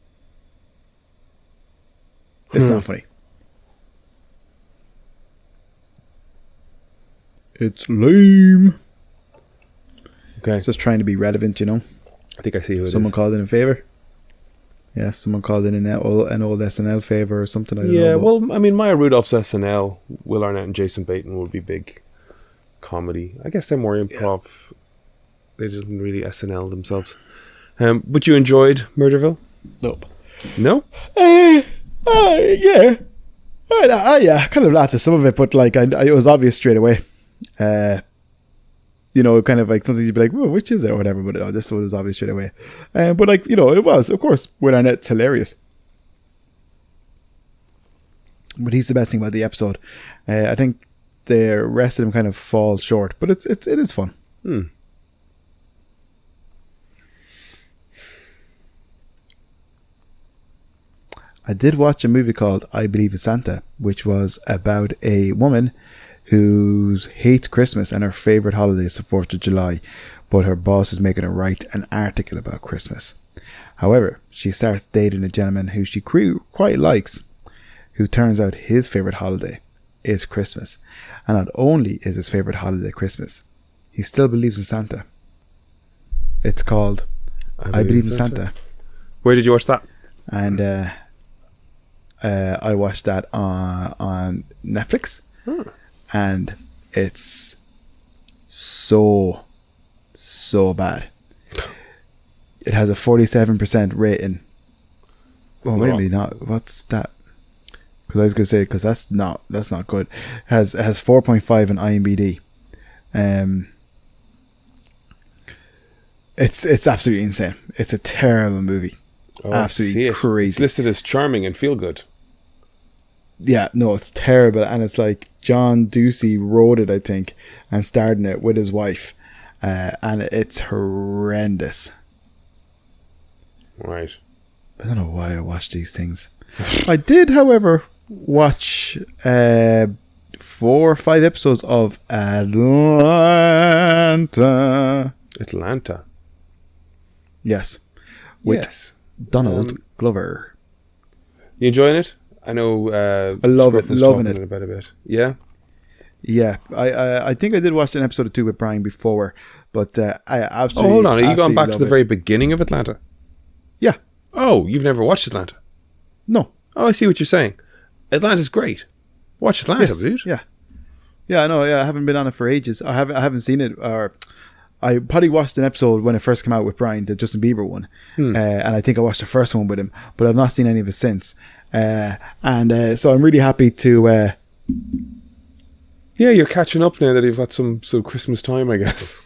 It's not funny. It's lame. Okay. It's just trying to be relevant, you know. I think I see who it is. Someone called in a favor. Yeah, someone called in an old SNL favor or something. I don't know. Yeah, but well, I mean, Maya Rudolph's SNL, Will Arnett and Jason Bateman would be big comedy. I guess they're more improv. They didn't really SNL themselves. But you enjoyed Murderville? nope. No? Yeah. Yeah, I kind of laughed at some of it, but like, it was obvious straight away. You know, kind of like something you'd be like, well, which is it or whatever, but this one was obvious straight away. But like, you know, it was, of course, Will Arnett's hilarious. But he's the best thing about the episode. I think the rest of them kind of fall short, but it is fun. I did watch a movie called I Believe in Santa, which was about a woman who hates Christmas and her favourite holiday is the 4th of July, but her boss is making her write an article about Christmas. However, she starts dating a gentleman who she quite likes, who turns out his favourite holiday is Christmas. And not only is his favourite holiday Christmas, he still believes in Santa. It's called I Believe in Santa. Where did you watch that? And I watched that on Netflix. And it's so bad. It has a 47% rating. Well, maybe not. What's that? Because I was gonna say, because that's not good. It has 4.5 on IMDb. It's absolutely insane. It's a terrible movie. Absolutely crazy. It's listed as charming and feel good. Yeah, no, it's terrible, and it's like John Ducey wrote it, I think, and starred in it with his wife, and it's horrendous. Right. I don't know why I watch these things. I did, however, watch 4 or 5 episodes of Atlanta. Atlanta. Yes, with Donald Glover. You enjoying it? I know. I love Smith it. is Loving talking it. about a bit. Yeah. Yeah, I think I did watch an episode or 2 with Brian before, but I absolutely. Oh, hold on. Are you going back to the it. very beginning of Atlanta? Yeah. Oh, you've never watched Atlanta? No. Oh, I see what you're saying. Atlanta's great. Watch Atlanta, Yes. dude. Yeah. Yeah, I know. Yeah, I haven't been on it for ages. I haven't seen it, or I probably watched an episode when it first came out with Brian, the Justin Bieber one, and I think I watched the first one with him, but I've not seen any of it since. So I'm really happy to. Yeah, you're catching up now that you've got some Christmas time, I guess.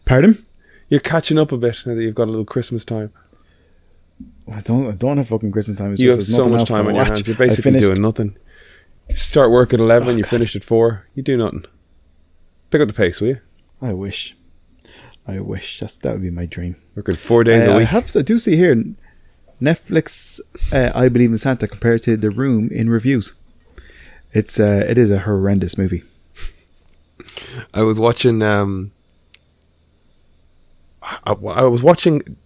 Pardon? You're catching up a bit now that you've got a little Christmas time. I don't have fucking Christmas time. It's You just have there's so nothing much else to time on your watch. hands. You're I basically finished- doing nothing. You start work at 11, you finish at 4. You do nothing. Pick up the pace, will you? I wish. That would be my dream. Working 4 days a week. I do see here Netflix. I Believe in Santa compared to The Room in reviews. It is a horrendous movie. I was watching. I was watching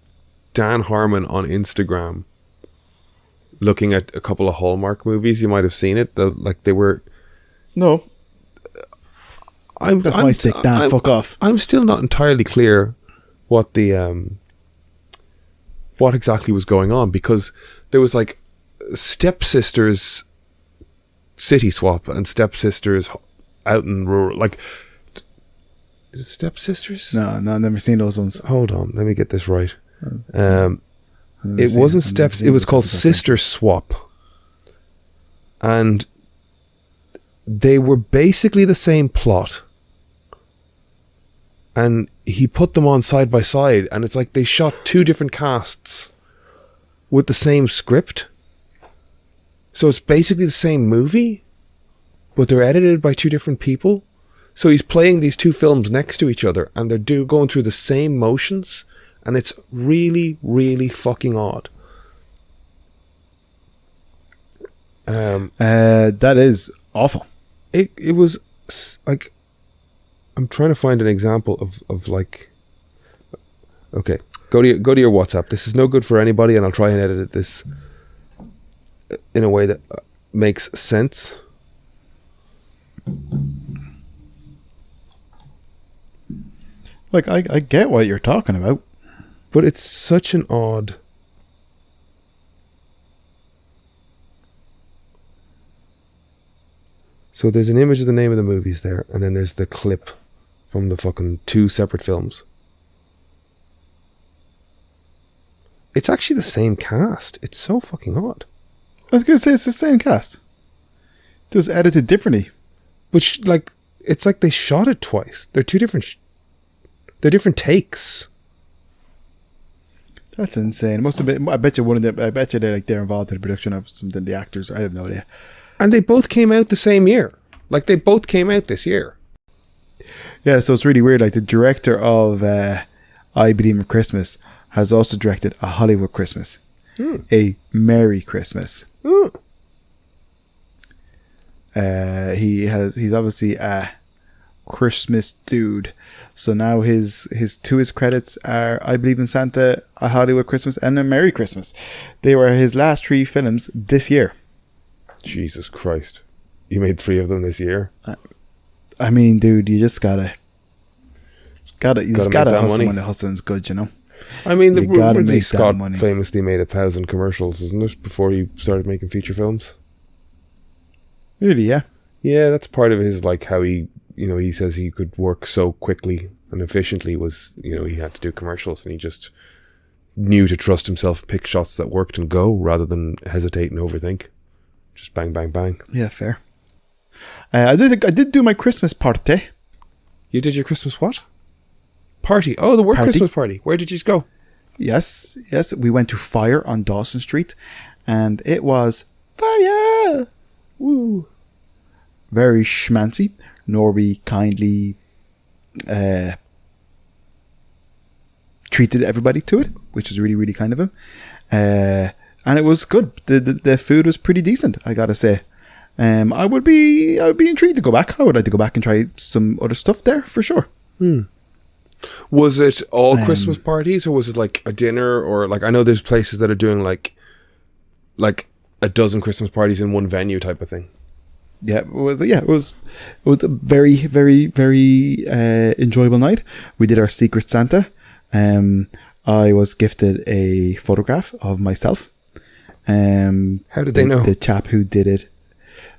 Dan Harmon on Instagram, looking at a couple of Hallmark movies. You might have seen it. They were. No, that's my stick, Dan. Fuck off. I'm still not entirely clear what the what exactly was going on, because there was like Stepsisters City Swap and Stepsisters out in rural. Like, is it Stepsisters? No, I've never seen those ones. Hold on, let me get this right. It wasn't Steps. It was called Sister Swap, and they were basically the same plot. And he put them on side by side, and it's like they shot 2 different casts with the same script. So it's basically the same movie, but they're edited by 2 different people. So he's playing these 2 films next to each other, and they're going through the same motions, and it's really, really fucking odd. That is awful. It was like, I'm trying to find an example of like. Okay, go to your WhatsApp. This is no good for anybody, and I'll try and edit this in a way that makes sense. Like, I get what you're talking about. But it's such an odd... So there's an image of the name of the movies there, and then there's the clip from the fucking 2 separate films. It's actually the same cast. It's so fucking odd. I was going to say it's the same cast. Just edited differently. But it's like they shot it twice. They're two different... they're different takes. That's insane. It must have been. I bet you one of them. I bet you they're involved in the production of something. The actors. I have no idea. And they both came out the same year. Like, they both came out this year. Yeah, so it's really weird. Like, the director of I Believe in Christmas has also directed A Hollywood Christmas. A Merry Christmas. He's obviously a Christmas dude. So now his credits are I Believe in Santa, A Hollywood Christmas, and A Merry Christmas. They were his last 3 films this year. Jesus Christ. You made 3 of them this year? I mean, dude, you just gotta hustle money. when the hustling's good, you know? I mean, Ridley Scott money. famously made 1,000 commercials, isn't it, before he started making feature films? Really, yeah. Yeah, that's part of his, like, how he, he says he could work so quickly and efficiently was, he had to do commercials, and he just knew to trust himself, pick shots that worked and go, rather than hesitate and overthink. Just bang, bang, bang. Yeah, fair. I did do my Christmas party. You did your Christmas what? Party. Oh, the work Party. Christmas party. Where did you go? Yes. We went to Fire on Dawson Street, and it was fire. Woo. Very schmancy. Norby kindly treated everybody to it, which is really, really kind of him. And it was good. The food was pretty decent, I gotta say. I would be intrigued to go back. I would like to go back and try some other stuff there for sure. Was it all Christmas parties, or was it like a dinner, or like, I know there's places that are doing like a dozen Christmas parties in one venue type of thing. Yeah, it was a very, very, very enjoyable night. We did our Secret Santa. I was gifted a photograph of myself. How did they know? The chap who did it.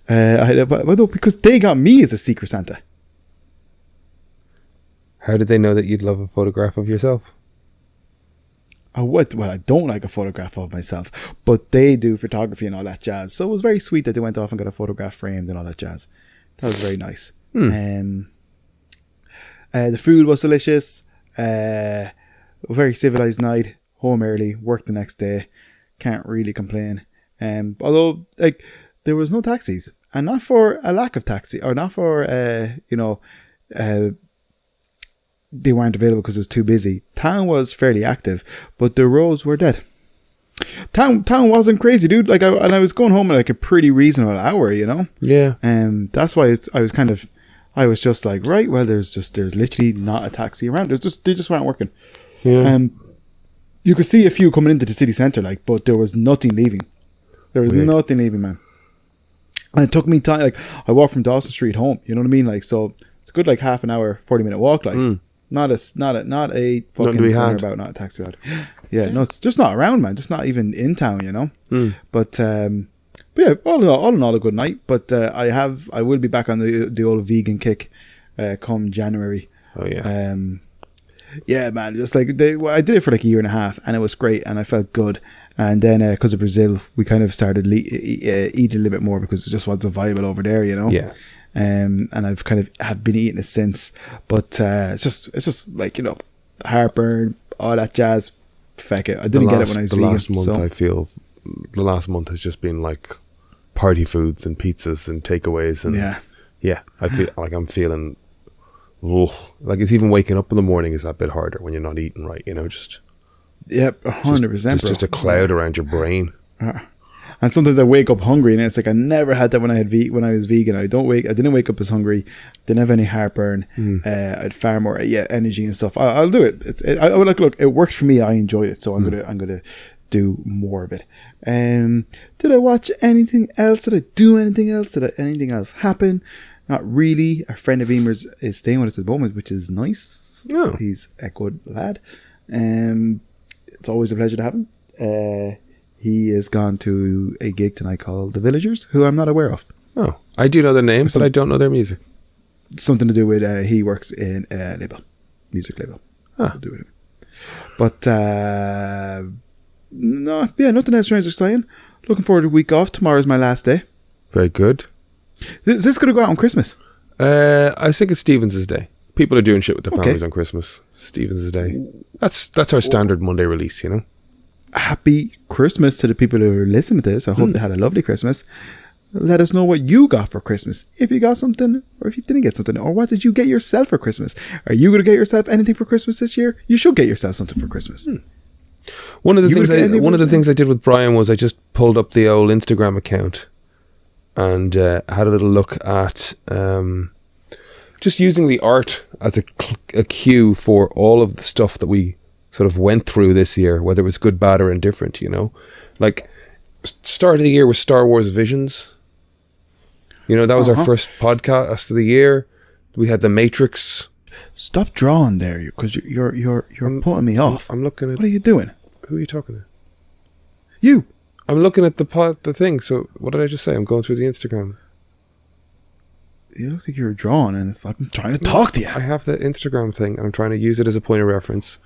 Because they got me as a Secret Santa. How did they know that you'd love a photograph of yourself? Well, I don't like a photograph of myself, but they do photography and all that jazz. So it was very sweet that they went off and got a photograph framed and all that jazz. That was very nice. The food was delicious. A very civilized night. Home early. Work the next day. Can't really complain. Although, like, there was no taxis, and not for a lack of taxi, or not for they weren't available because it was too busy. Town was fairly active, but the roads were dead. Town wasn't crazy, dude. Like, I was going home at like a pretty reasonable hour, Yeah. That's why I was just like, right, well, there's literally not a taxi around. They just weren't working. Yeah. You could see a few coming into the city centre, like, but there was nothing leaving. There was nothing leaving, man. And it took me time. Like, I walked from Dawson Street home. You know what I mean? Like, so it's a good like half an hour, 40-minute walk. Like, not a fucking about, not a taxi ride. Yeah, no, it's just not around, man. Just not even in town, But yeah, all in all, a good night. But I will be back on the old vegan kick come January. Oh yeah. Yeah, man. Just like I did it for like a year and a half, and it was great, and I felt good. And then because of Brazil, we kind of started eating a little bit more because it just wasn't viable over there, Yeah. And I've kind of have been eating it since, but it's just like heartburn, all that jazz. Feck it. I didn't get it when I was vegan. Last month, I feel the last month has just been like party foods and pizzas and takeaways, and yeah, I feel like I'm feeling. Like it's even waking up in the morning is that bit harder when you're not eating right, just. Yep, 100%. Just a cloud around your brain. And sometimes I wake up hungry, and it's like I never had that when I was vegan. I didn't wake up as hungry. Didn't have any heartburn. I had far more energy and stuff. I'll do it. I would look. It works for me. I enjoyed it, so I'm gonna do more of it. Did I watch anything else? Did I do anything else? Did anything else happen? Not really. A friend of Emer's is staying with us at the moment, which is nice. Oh. He's a good lad. It's always a pleasure to have him. He has gone to a gig tonight called The Villagers, who I'm not aware of. Oh, I do know their names, but I don't know their music. Something to do with he works in a label, music label. To do with him. But no, yeah, nothing else strange or exciting. Looking forward to a week off. Tomorrow's my last day. Very good. Is this going to go out on Christmas? I think it's Stevens' Day. People are doing shit with their families on Christmas. Stevens' Day. That's our standard Monday release, you know. Happy Christmas to the people who are listening to this. I hope they had a lovely Christmas. Let us know what you got for Christmas. If you got something, or if you didn't get something, or what did you get yourself for Christmas? Are you going to get yourself anything for Christmas this year? You should get yourself something for Christmas. One of the things I did with Brian was I just pulled up the old Instagram account and had a little look at just using the art as a cue for all of the stuff that we sort of went through this year, whether it was good, bad, or indifferent. You know, like start of the year was Star Wars Visions. You know, that was our first podcast of the year. We had The Matrix. Stop drawing there, because you're putting me off. I'm looking at. What are you doing? Who are you talking to? You. I'm looking at the thing. So what did I just say? I'm going through the Instagram. You look like you're drawing, and I'm trying to talk to you. I have the Instagram thing, and I'm trying to use it as a point of reference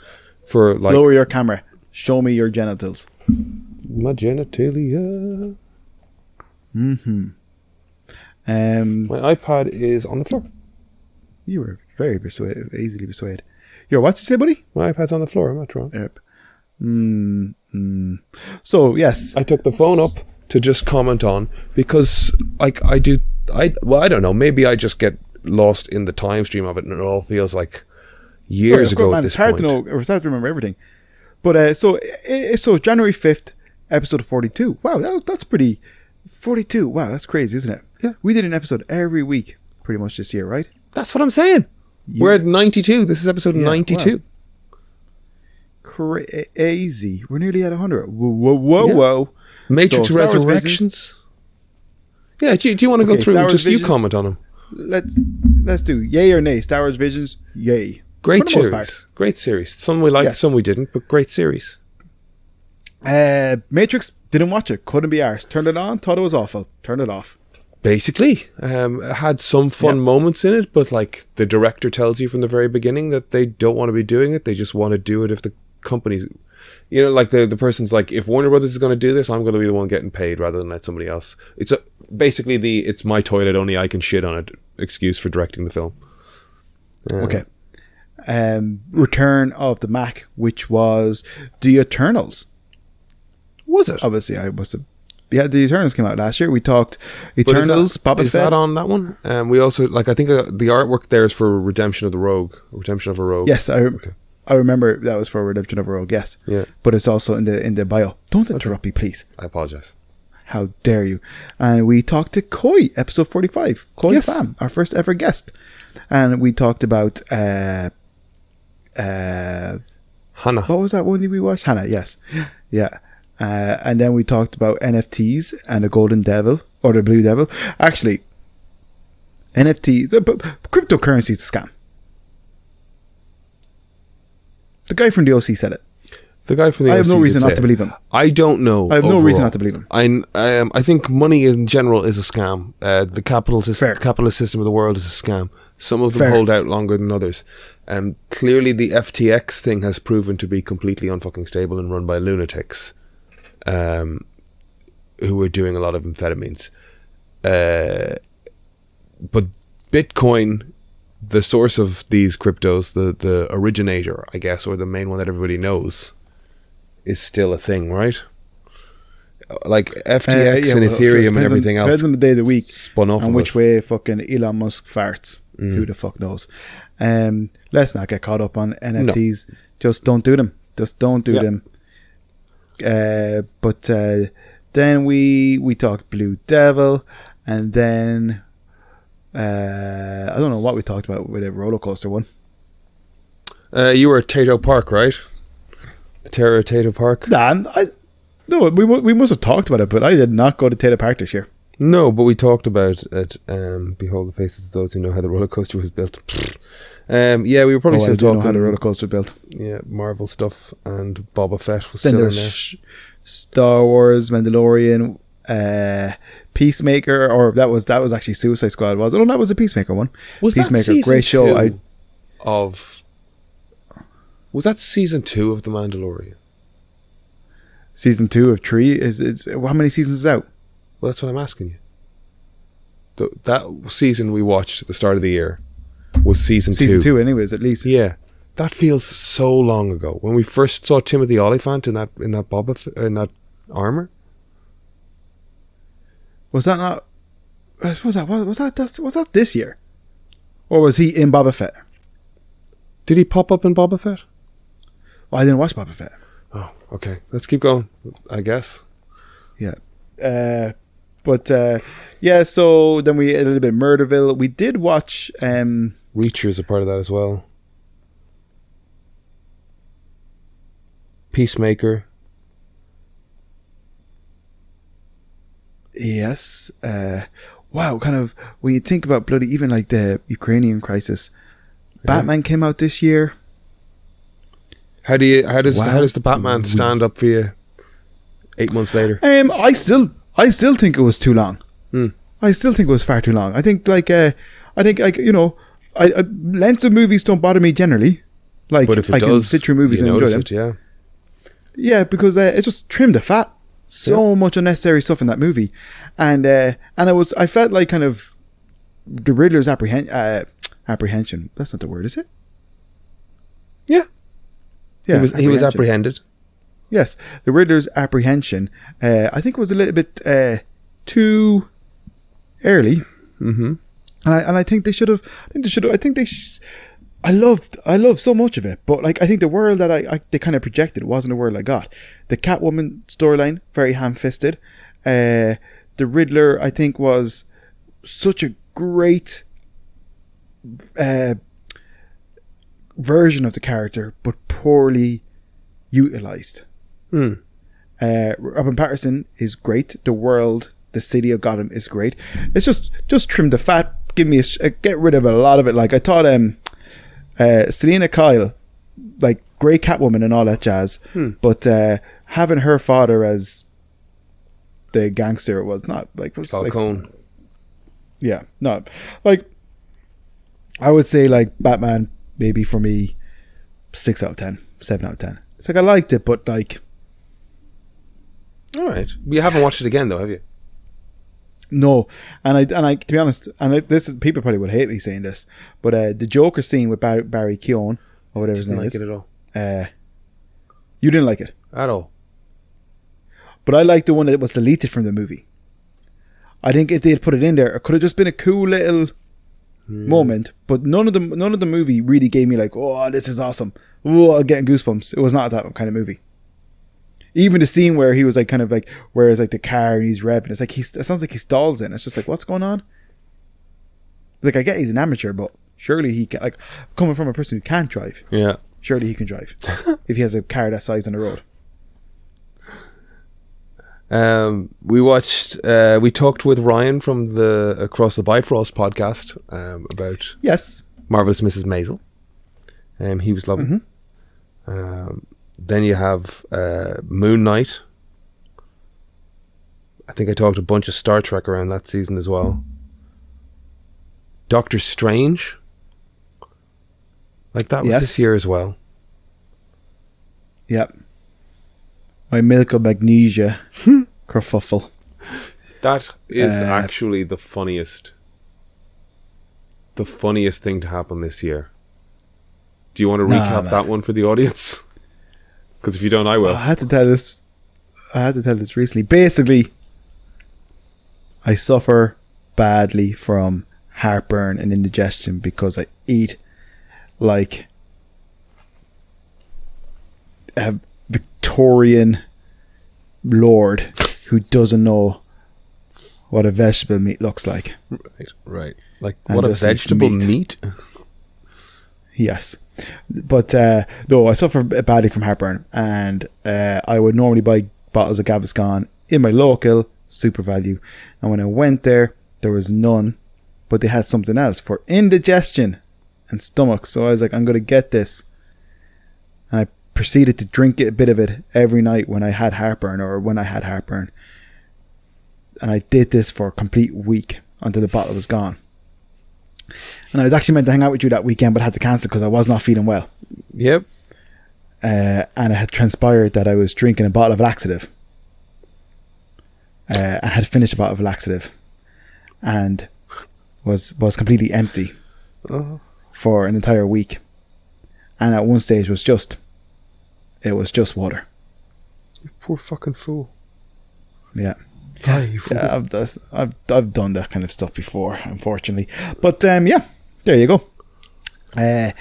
for like. Lower your camera. Show me your genitals. My genitalia. My iPad is on the floor. You were very easily persuaded. What's you say, buddy? My iPad's on the floor. I'm not wrong. Yep. So yes, I took the phone up to just comment on because I don't know. Maybe I just get lost in the time stream of it, and it all feels like years ago. Man, it's hard to know. It's hard to remember everything. But so January 5th, episode 42. Wow, that's pretty. 42. Wow, that's crazy, isn't it? Yeah. We did an episode every week, pretty much this year, right? That's what I'm saying. We're at 92. This is episode 92. Wow. Crazy. We're nearly at 100. Whoa. Matrix So, Star Wars Resurrections. Yeah, do you want to go through Star Wars just Visions. you comment on them? Let's do yay or nay. Star Wars Visions, yay. Great For the most series. part. Great series. Some we liked, Yes. some we didn't, but great series. Matrix, didn't watch it. Couldn't be arsed. Turned it on, thought it was awful. Turned it off. Basically, it had some fun moments in it, but like the director tells you from the very beginning that they don't want to be doing it. They just want to do it if the company's, you know, like the person's like, if Warner Brothers is going to do this, I'm going to be the one getting paid rather than let somebody else. It's basically it's my toilet, only I can shit on it excuse for directing the film. Okay. Return of the Mac, which was The Eternals. Was it? Obviously, I must have. Yeah, The Eternals came out last year. We talked Eternals, Boba Fett. Is that on that one? We also, like, I think the artwork there is for Redemption of a Rogue. Yes, I remember that was for Redemption of a Rogue, yes. Yeah. But it's also in the bio. Don't interrupt me, please. I apologize. How dare you? And we talked to Koi, episode 45. Koi Pham, our first ever guest. And we talked about Hannah. what was that one we watched? Hannah, yes. Yeah. And then we talked about NFTs and the Golden Devil or the Blue Devil. Actually, NFTs, cryptocurrency is a scam. The guy from the OC said it. The guy from the I have OC no reason did not say to it. believe him. I don't know. I have no overall. reason not to believe him. I think money in general is a scam. The capitalist system of the world is a scam. Some of them hold out longer than others. Clearly, the FTX thing has proven to be completely unfucking stable and run by lunatics, who are doing a lot of amphetamines. But Bitcoin, the source of these cryptos, the originator, I guess, or the main one that everybody knows, is still a thing, right? Like FTX and Ethereum and everything else. Depends on the day of the week spun off and of which it. way fucking Elon Musk farts. Who the fuck knows? Let's not get caught up on NFTs. No. Just don't do them. Just don't do them. But then we talked Blue Devil, and then I don't know what we talked about with a roller coaster one. You were at Tato Park, right? The Terror at Tato Park? No, we must have talked about it, but I did not go to Tato Park this year. No, but we talked about it. Behold the faces of those who know how the roller coaster was built. Yeah, we were probably I still do know talking. how the roller coaster built. Yeah, Marvel stuff and Boba Fett was Then still in there. there's Star Wars, Mandalorian, Peacemaker, or that was actually Suicide Squad. Was it? Oh, that was a Peacemaker one. Was that Peacemaker, season great show. 2 was that season 2 of The Mandalorian? Season 2 of 3 is how many seasons is out? Well, that's what I'm asking you. That season we watched at the start of the year was season 2. Season 2, anyways, at least. Yeah, that feels so long ago. When we first saw Timothy Olyphant in that in that armor. Was that not? Was that this year, or was he in Boba Fett? Did he pop up in Boba Fett? Well, I didn't watch Boba Fett. Oh, okay. Let's keep going, I guess. Yeah. Yeah, so then we a little bit of Murderville. We did watch Reacher's a part of that as well. Peacemaker. yes. Wow, kind of when you think about bloody even like the Ukrainian crisis. Batman came out this year. How does the Batman stand up for you 8 months later? I still think it was too long. I still think it was far too long. I think you know, lengths of movies don't bother me generally. Like, But if it I does, can sit through movies you and enjoy notice them. it, yeah. Yeah, because it just trimmed the fat. So much unnecessary stuff in that movie, and I felt like kind of the Riddler's apprehension. That's not the word, is it? Yeah. Yeah, He was apprehended. Yes, the Riddler's apprehension. I think it was a little bit too early. Mm-hmm. And I think they should have. I loved so much of it, but like I think the world that they kind of projected wasn't the world I got. The Catwoman storyline, very ham-fisted. The Riddler, I think, was such a great version of the character, but poorly utilized. Robin Patterson is great. The world, the city of Gotham is great. It's just trim the fat. Give me get rid of a lot of it. Like I thought, Selena Kyle, like great Catwoman and all that jazz, but having her father as the gangster was not like Falcone. yeah, not like I would say like Batman maybe for me 6 out of 10, 7 out of 10. It's like I liked it, but like All right. You haven't watched it again though, have you? no, and I to be honest, and this is people probably would hate me saying this, but the Joker scene with Barry Keoghan or whatever his name is, Didn't like it at all. You didn't like it, At all. but I liked the one that was deleted from the movie. I think if they had put it in there, it could have just been a cool little moment, but none of the movie really gave me like, oh, this is awesome. Oh, I'm getting goosebumps. It was not that kind of movie. Even the scene where he was like kind of like where it's like the car and he's revving, it's like it sounds like he stalls in. It's just like, what's going on? Like I get he's an amateur, but surely he can, like coming from a person who can't drive. Yeah. Surely he can drive if he has a car that size on the road. We talked with Ryan from the Across the Bifrost podcast about Yes. Marvelous Mrs. Maisel. He was loving. Then you have Moon Knight. I think I talked a bunch of Star Trek around that season as well. Doctor Strange. Like that was this year as well. Yep. My milk of magnesia kerfuffle. That is actually the funniest thing to happen this year. Do you want to recap that one for the audience? Because if you don't, I will. I had to tell this recently. Basically, I suffer badly from heartburn and indigestion because I eat like a Victorian lord who doesn't know what a vegetable meat looks like. Right. Like And what a just vegetable meat. Yes. But no, I suffer badly from heartburn, and I would normally buy bottles of Gaviscon in my local super value. And when I went there was none, but they had something else for indigestion and stomach. So I was like, I'm going to get this. And I proceeded to drink a bit of it every night when I had heartburn. And I did this for a complete week until the bottle was gone. And I was actually meant to hang out with you that weekend, but had to cancel because I was not feeling well. Yep. And it had transpired that I was drinking a bottle of laxative. And had finished a bottle of laxative. And was completely empty for an entire week. And at one stage it was just water. You poor fucking fool. Yeah. You fool. Yeah, I've done that kind of stuff before, unfortunately. But yeah, there you go. And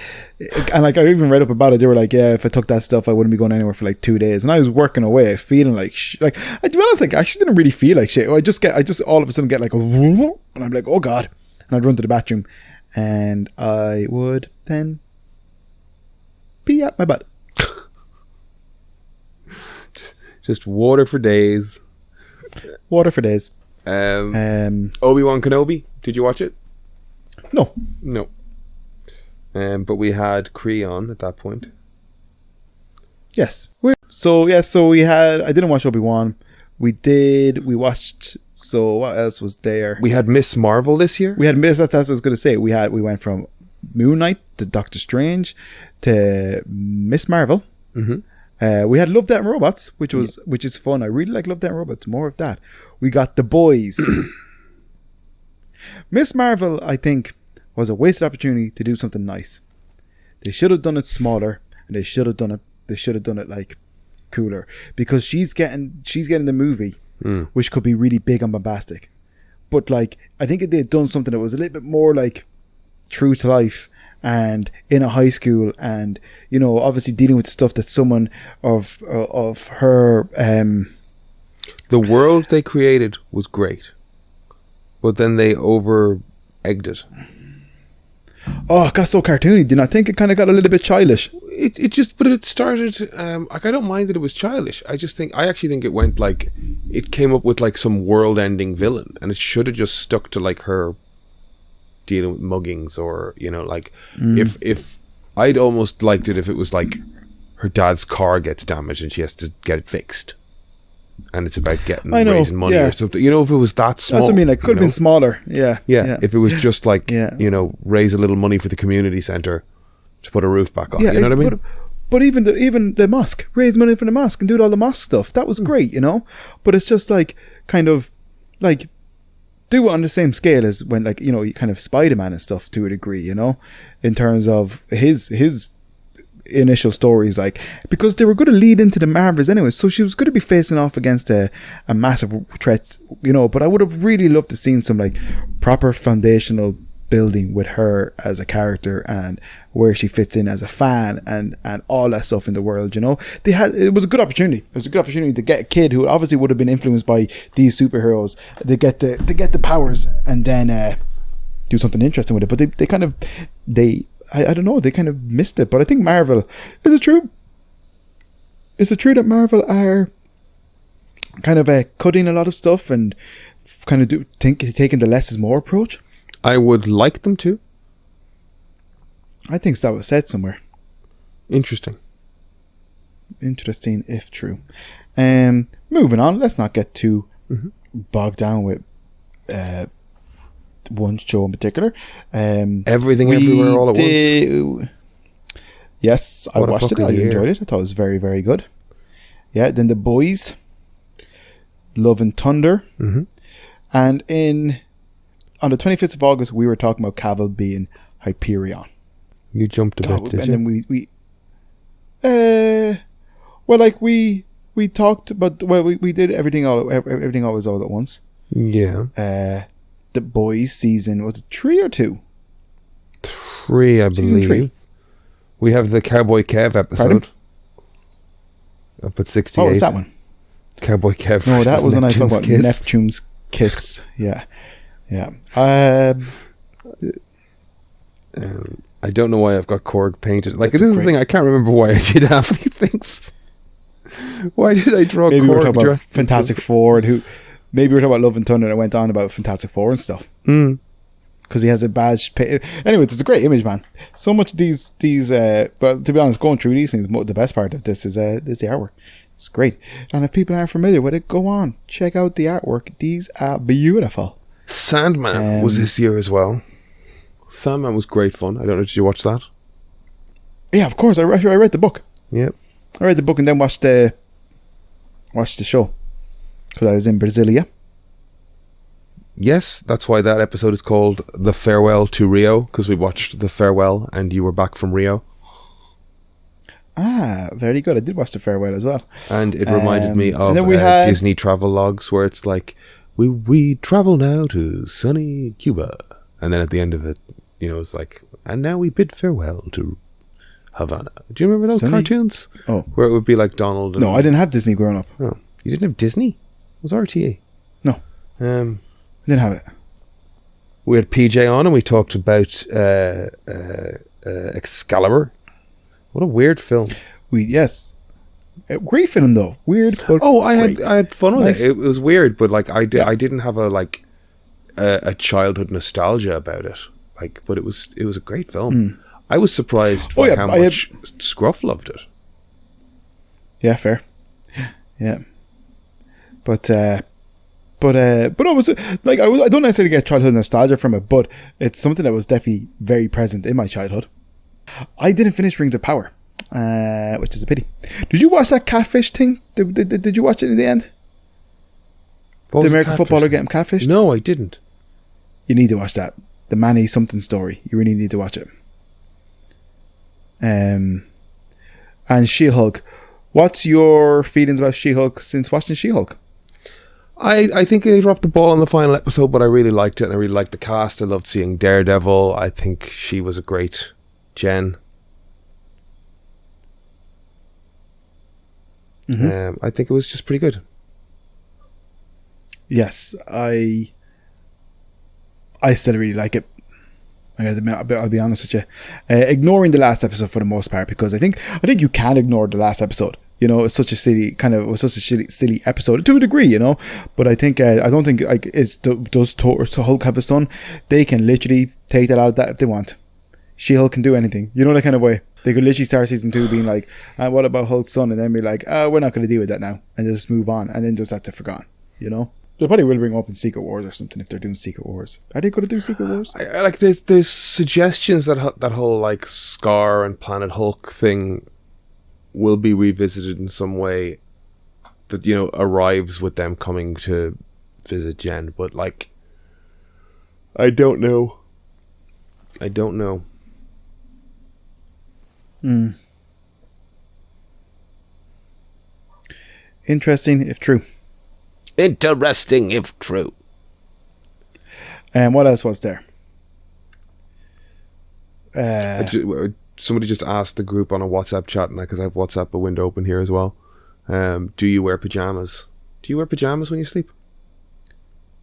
like I even read up about it. They were like, yeah, if I took that stuff, I wouldn't be going anywhere for like 2 days. And I was working away, feeling like like to be honest, like I actually didn't really feel like shit. I just all of a sudden get like a and I'm like, oh god, and I'd run to the bathroom, and I would then pee out my butt. Just water for days. Water for days. Obi-Wan Kenobi. Did you watch it? No. But we had Creon at that point. Yes. So we had. I didn't watch Obi-Wan. We watched. So what else was there? We had Miss Marvel this year. We had Miss. That's what I was going to say. We went from Moon Knight to Doctor Strange to Miss Marvel. Mm-hmm. We had Love, Death and Robots, which is fun. I really like Love, Death and Robots. More of that. We got The Boys. Miss Marvel, I think, was a wasted opportunity to do something nice. They should have done it smaller, and they should have done it like cooler, because she's getting the movie, which could be really big and bombastic. But like, I think if they had done something that was a little bit more like true to life, and in a high school, and you know, obviously dealing with the stuff that someone of her the world they created was great, but then they over-egged it. Oh, it got so cartoony. Did I think it kind of got a little bit childish? But it started. Like, I don't mind that it was childish. I actually think it went like, it came up with like some world-ending villain, and it should have just stuck to like her dealing with muggings, or you know, like if I'd almost liked it if it was like her dad's car gets damaged and she has to get it fixed, and it's about raising money or something. You know, if it was that small. That's what I mean. Like, could have been smaller. Yeah. If it was just like, you know, raise a little money for the community centre to put a roof back on. Yeah, you know what I mean? But even the mosque, raise money for the mosque and do all the mosque stuff. That was great, you know. But it's just like, kind of like, do it on the same scale as when, like, you know, you kind of Spider-Man and stuff to a degree, you know, in terms of his initial stories, like, because they were going to lead into the Marvels anyway, so she was going to be facing off against a massive threat, you know. But I would have really loved to seen some like proper foundational building with her as a character and where she fits in as a fan and all that stuff in the world, you know. It was a good opportunity. It was a good opportunity to get a kid who obviously would have been influenced by these superheroes to get the powers and then do something interesting with it. But I don't know, they kind of missed it. But I think Marvel, is it true that Marvel are kind of cutting a lot of stuff and kind of taking the less is more approach? I would like them to. I think that was said somewhere. Interesting if true. Moving on, let's not get too bogged down with one show in particular. Everything Everywhere All at Once. Yes, I watched it. I enjoyed it. I thought it was very, very good. Yeah, then The Boys, Love and Thunder, and on the 25th of August, we were talking about Cavill being Hyperion. You jumped a bit, did you? And then we talked about, we did everything always all at once. Yeah. The Boys season, was it 3 or 2? 3, I believe. Season 3. We have the Cowboy Kev episode. Up at 68. Oh, what's that one? Cowboy Kev. No, that was when I talked about Kiss. Neptune's Kiss. Yeah. I don't know why I've got Korg painted. Like, That's this is the thing, I can't remember why I did half these things. Why did I draw Maybe Korg we were talking about dressed Fantastic Four and who... maybe we're talking about Love and Thunder and it went on about Fantastic Four and stuff. Because he has a badge. Anyways, it's a great image, man. So much of these. But to be honest, going through these things, the best part of this is the artwork. It's great. And if people aren't familiar with it, go on, check out the artwork. These are beautiful. Sandman was this year as well. Sandman was great fun. I don't know, did you watch that? Yeah, of course. I read the book. Yep. I read the book and then watched the show because I was in Brasilia. Yes, that's why that episode is called The Farewell to Rio, because we watched The Farewell and you were back from Rio. Ah, very good. I did watch The Farewell as well. And it reminded me of had Disney travel logs where it's like, we travel now to sunny Cuba. And then at the end of it, it's like, and now we bid farewell to Havana. Do you remember those cartoons? Oh. Where it would be like Donald and... No, I didn't have Disney growing up. Oh, you didn't have Disney? It was RTA. No. I didn't have it. We had PJ on and we talked about Excalibur. What a weird film. Yes. Great film though. Weird, but I had fun with nice. it. It was weird, but like I didn't have a childhood nostalgia about it. But it was a great film. I was surprised by how much Scruff loved it. Yeah, fair. Yeah. But it was like I don't necessarily get childhood nostalgia from it, but it's something that was definitely very present in my childhood. I didn't finish Rings of Power, which is a pity. Did you watch that catfish thing? Did you watch it in the end? The American footballer getting catfished? No, I didn't. You need to watch that. The Manny something story. You really need to watch it. And She-Hulk. What's your feelings about She-Hulk since watching She-Hulk? I think they dropped the ball on the final episode, but I really liked it and I really liked the cast. I loved seeing Daredevil. I think she was a great Jen. I think it was just pretty good. Yes, I still really like it. I'll be honest with you. Ignoring the last episode for the most part, because I think you can ignore the last episode. It's such a silly silly episode to a degree, But I think I don't think does Hulk have a son? They can literally take that out of that if they want. She-Hulk can do anything, that kind of way. They could literally start season 2 being like, what about Hulk's son? And then be like, we're not going to deal with that now, and just move on, and then just that's it forgotten. They probably will bring up in Secret Wars or something if they're doing Secret Wars. Are they going to do Secret Wars? I like there's suggestions that whole like Scar and Planet Hulk thing will be revisited in some way that arrives with them coming to visit Jen, but like I don't know. Interesting if true. Interesting if true. And what else was there? Somebody just asked the group on a WhatsApp chat, and because I have WhatsApp a window open here as well. Do you wear pajamas? Do you wear pajamas when you sleep?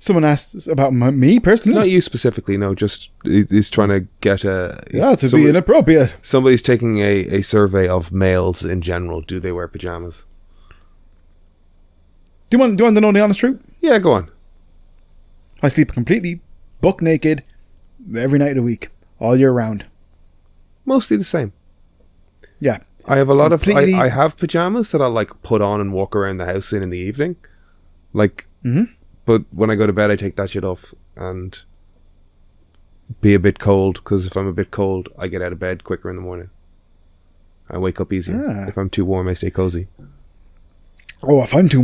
Someone asked about me personally. Not you specifically. No, just he's trying to get a. Yeah, to be inappropriate. Somebody's taking a survey of males in general. Do they wear pajamas? Do you want to know the honest truth? Yeah, go on. I sleep completely buck naked every night of the week, all year round. Mostly the same. Yeah. I have a lot of... I have pajamas that I'll like put on and walk around the house in the evening. Like... Mm-hmm. But when I go to bed, I take that shit off and be a bit cold, because if I'm a bit cold, I get out of bed quicker in the morning. I wake up easier. If I'm too warm, I stay cozy. Oh, if I'm too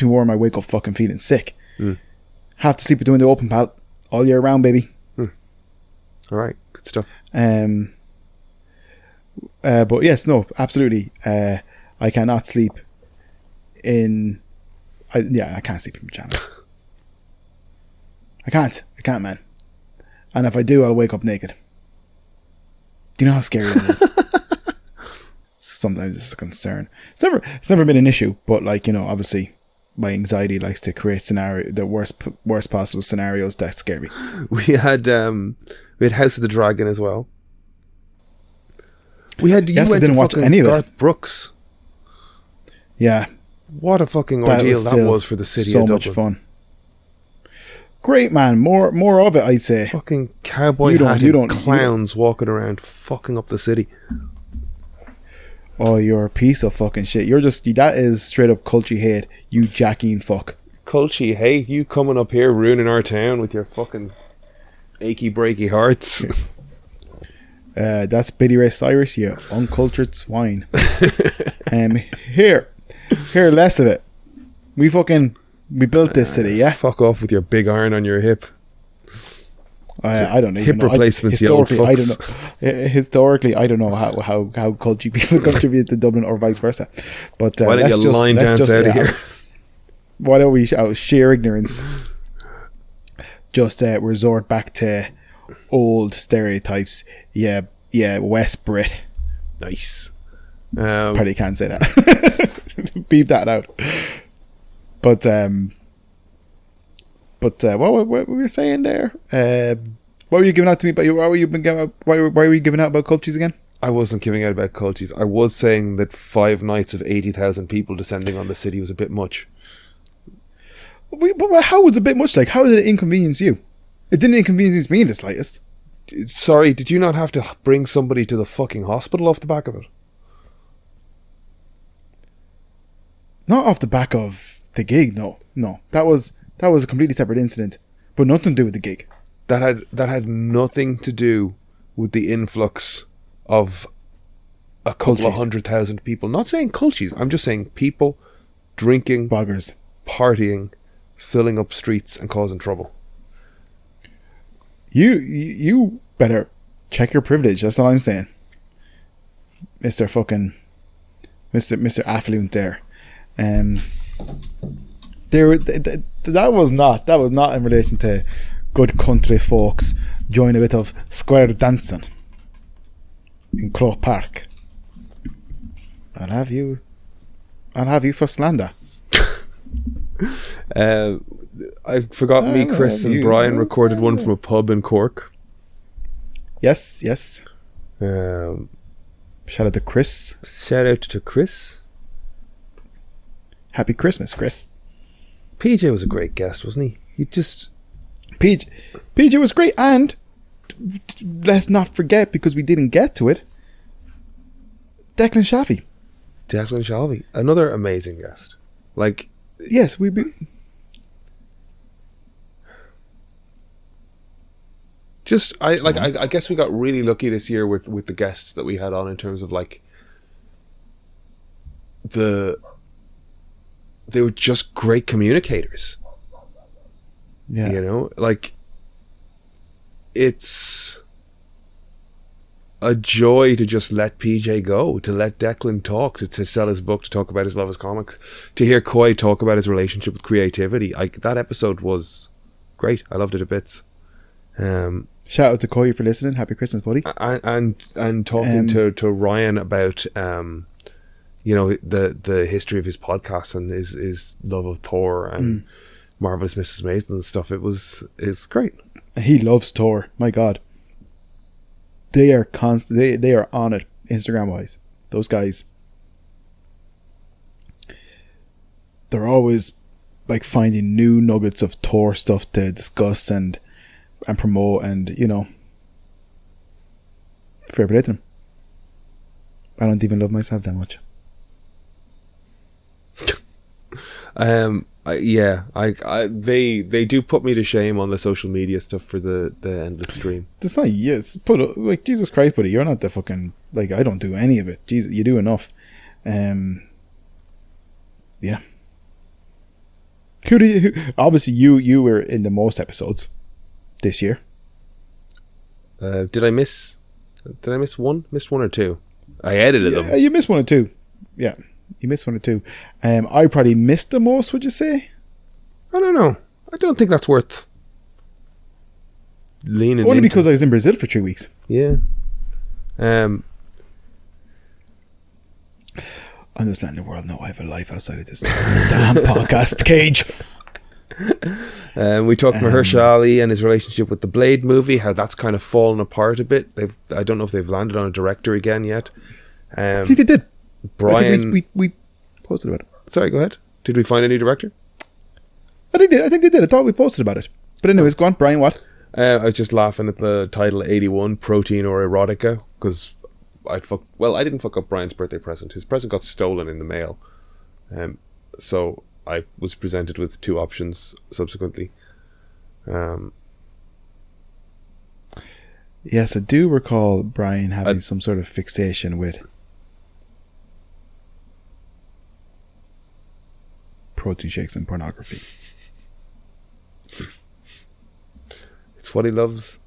warm, I wake up fucking feeling sick. Have to sleep doing the open pallet all year round, baby. All right, good stuff. But yes, no, absolutely. I cannot sleep in. I can't sleep in pajamas. I can't, man. And if I do, I'll wake up naked. Do you know how scary that is? Sometimes it's a concern. It's never been an issue, but obviously my anxiety likes to create the worst possible scenarios that scare me. We had House of the Dragon as well. I didn't watch any of it. Garth Brooks. Yeah. What a fucking ordeal that was for the city of Dublin. So much fun. Great, man. More of it, I'd say. Fucking cowboy hatted clowns walking around fucking up the city. Oh, you're a piece of fucking shit. That is straight up culture hate. You jacking fuck. Culture hate, you coming up here ruining our town with your fucking achy breaky hearts. That's Billy Ray Cyrus, you uncultured swine. Here, less of it. We built this city, yeah? Fuck off with your big iron on your hip. I don't even hip know. Replacements, you old fucks. I don't know. Historically, I don't know how culture people contribute to Dublin or vice versa. But why don't you line dance out of here? Why don't we, out of sheer ignorance, just resort back to old stereotypes? Yeah, West Brit. Nice. Probably can't say that. Beep that out. But what were we saying there? What were you giving out to me? Why were you giving out about cultures again? I wasn't giving out about cultures. I was saying that 5 nights of 80,000 people descending on the city was a bit much. But how was it a bit much? Like, how did it inconvenience you? It didn't inconvenience me in the slightest. Sorry, did you not have to bring somebody to the fucking hospital off the back of it? Not off the back of the gig, no. That was a completely separate incident, but nothing to do with the gig. That had nothing to do with the influx of a couple of 100,000 people. Not saying cultures, I'm just saying people drinking, Boggers, partying, filling up streets and causing trouble. You better check your privilege. That's all I'm saying, Mr. Affluent there. That was not in relation to good country folks join a bit of square dancing in Croke Park. I'll have you for slander. I forgot me, Chris and Brian recorded one from a pub in Cork. Yes. Shout out to Chris. Happy Christmas, Chris. PJ was a great guest, wasn't he? PJ was great, and let's not forget, because we didn't get to it, Declan Shalvey, another amazing guest. Like, yes, I guess we got really lucky this year with the guests that we had on, in terms of like they were just great communicators. Yeah. You know, like, it's a joy to just let PJ go, to let Declan talk, to sell his book, to talk about his love of comics, to hear Coy talk about his relationship with creativity. That episode was great. I loved it a bits. Shout out to Coy for listening. Happy Christmas, buddy. And talking to Ryan about you know, the history of his podcast and his love of Thor and Marvelous Mrs. Maisel and stuff. It's great. He loves Thor. My God, they are they are on it Instagram wise. Those guys, they're always like finding new nuggets of Thor stuff to discuss and promote, and you know, fair play to them. I don't even love myself that much. They do put me to shame on the social media stuff for the endless stream. That's not, yes, like, Jesus Christ, buddy, you're not the fucking, like, I don't do any of it. Jesus, you do enough. Yeah. Obviously you were in the most episodes this year. Did I miss one? Missed one or two? I edited them. You missed one or two. Yeah. You missed one or two. I probably missed the most, would you say? I don't know. I don't think that's worth leaning Only into. because I was in Brazil for 3 weeks. Yeah. Understand the world. No, I have a life outside of this damn podcast cage. We talked Mahershala Ali and his relationship with the Blade movie, how that's kind of fallen apart a bit. I don't know if they've landed on a director again yet. I think they did. Brian, we posted about it. Sorry, go ahead. Did we find a new director? I think they did. I thought we posted about it. But anyways, go on, Brian. What? I was just laughing at the title 81, Protein or Erotica, because I didn't fuck up Brian's birthday present. His present got stolen in the mail. So I was presented with two options subsequently. Yes, I do recall Brian having some sort of fixation with protein shakes and pornography. It's what he loves.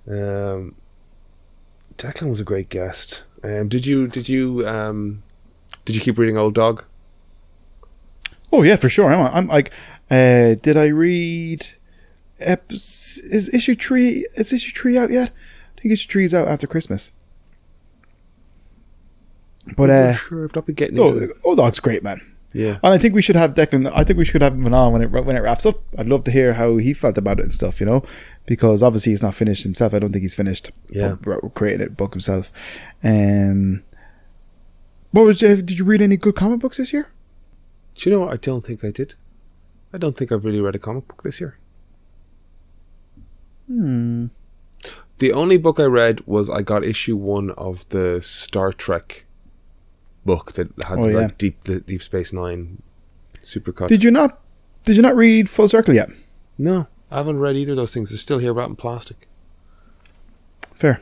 Declan was a great guest. Did you keep reading Old Dog? Oh yeah, for sure. I'm like, did I read? Is issue 3? Is issue 3 out yet? I think issue 3 is out after Christmas. But I'm not sure. I've not been getting into it. Old Dog's great, man. Yeah. And I think we should have Declan. I think we should have him on when it wraps up. I'd love to hear how he felt about it and stuff, you know, because obviously he's not finished himself. I don't think he's finished. Yeah. Creating a book himself. Did you read any good comic books this year? Do you know what? I don't think I did. I don't think I've really read a comic book this year. The only book I read was I got issue 1 of the Star Trek book that had Deep Space Nine supercut. Did you not read Full Circle yet? No, I haven't read either of those things. They're still here wrapped in plastic. Fair.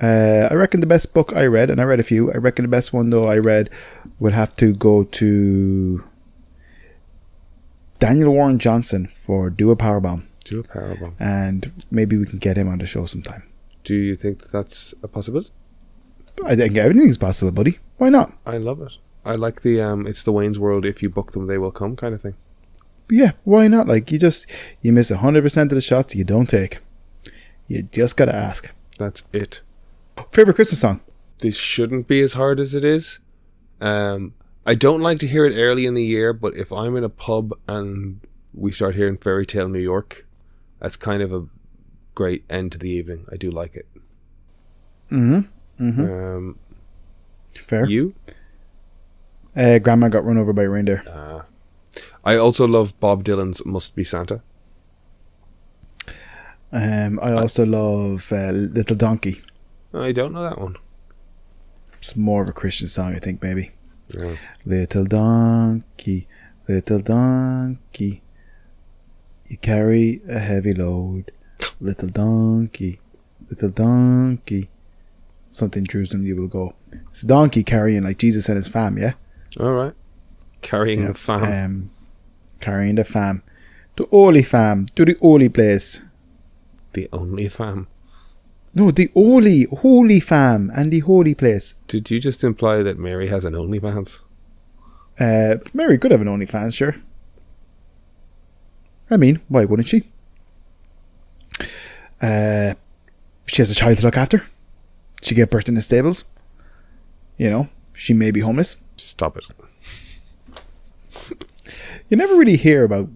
I reckon the best book I read, and I read a few, I reckon the best one though I read would have to go to Daniel Warren Johnson for Do a Powerbomb. Do a Powerbomb. And maybe we can get him on the show sometime. Do you think that's a possibility? I think everything's possible, buddy. Why not? I love it. I like the it's the Wayne's World, if you book them they will come kind of thing. Yeah, why not? Like you miss 100% of the shots you don't take. You just gotta ask. That's it. Favorite Christmas song? This shouldn't be as hard as it is. I don't like to hear it early in the year, but if I'm in a pub and we start hearing Fairy Tale New York, that's kind of a great end to the evening. I do like it. Fair. You? Grandma Got Run Over by a Reindeer. I also love Bob Dylan's Must Be Santa. I also love Little Donkey. I don't know that one. It's more of a Christian song, I think, maybe. Yeah. Little donkey, you carry a heavy load. Little donkey, something Jerusalem you will go. It's a donkey carrying like Jesus and his fam, yeah? Alright. Carrying the fam. Carrying the fam. The holy fam. To the holy place. The only fam. No, the holy fam and the holy place. Did you just imply that Mary has an OnlyFans? Mary could have an OnlyFans, sure. I mean, why wouldn't she? She has a child to look after. She gave birth in the stables. You know, she may be homeless. Stop it. You never really hear about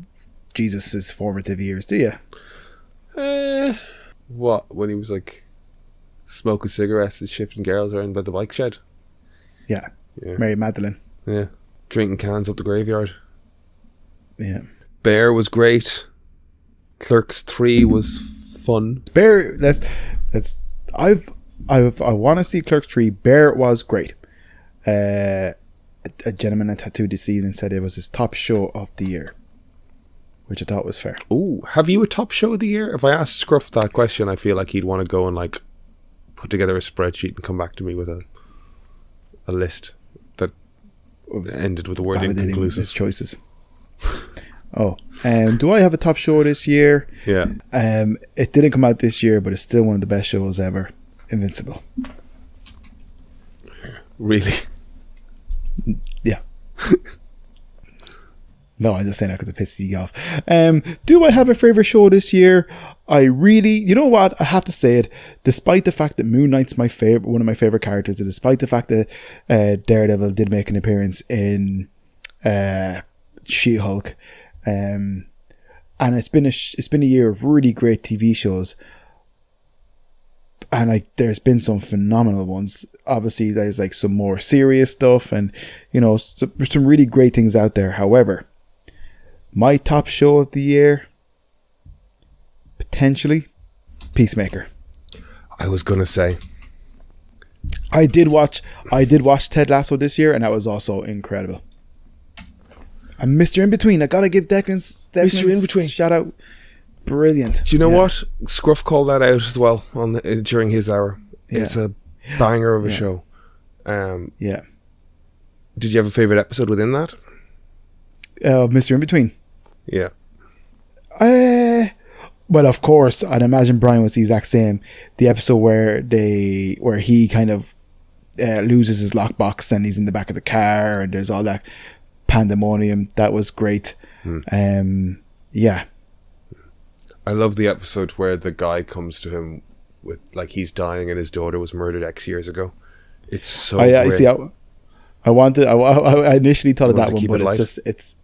Jesus' formative years, do you? What? When he was like smoking cigarettes and shifting girls around by the bike shed? Yeah. Mary Magdalene. Yeah. Drinking cans up the graveyard. Yeah. Bear was great. Clerks 3 was fun. Bear, I want to see Clerks 3. Bear was great. A gentleman at Tattoo this evening said it was his top show of the year, which I thought was fair. Ooh, have you a top show of the year? If I asked Scruff that question, I feel like he'd want to go and like put together a spreadsheet and come back to me with a list that ended with the word inconclusive. His choices. Do I have a top show this year? Yeah. It didn't come out this year, but it's still one of the best shows ever. Invincible. Really? Yeah. No, I'm just saying that because it pisses you off. Do I have a favourite show this year? I really, you know what? I have to say it. Despite the fact that Moon Knight's one of my favourite characters, and despite the fact that Daredevil did make an appearance in She-Hulk, and it's been a year of really great TV shows. And like, there's been some phenomenal ones. Obviously, there's like some more serious stuff, and you know, there's some really great things out there. However, my top show of the year, potentially, Peacemaker. I was gonna say. I did watch Ted Lasso this year, and that was also incredible. And Mr. In Between, I gotta give Declan's Mr. In Between, shout out, brilliant. Do you know what? Scruff called that out as well during his hour. Yeah. It's a banger of a show. Yeah. Did you have a favorite episode within that? Mr. In Between. Yeah. Well, of course, I'd imagine Brian was the exact same. The episode where he kind of loses his lockbox and he's in the back of the car and there's all that pandemonium. That was great. Yeah. I love the episode where the guy comes to him with, like, he's dying and his daughter was murdered X years ago. It's so great. I see. I initially thought of that one, but it's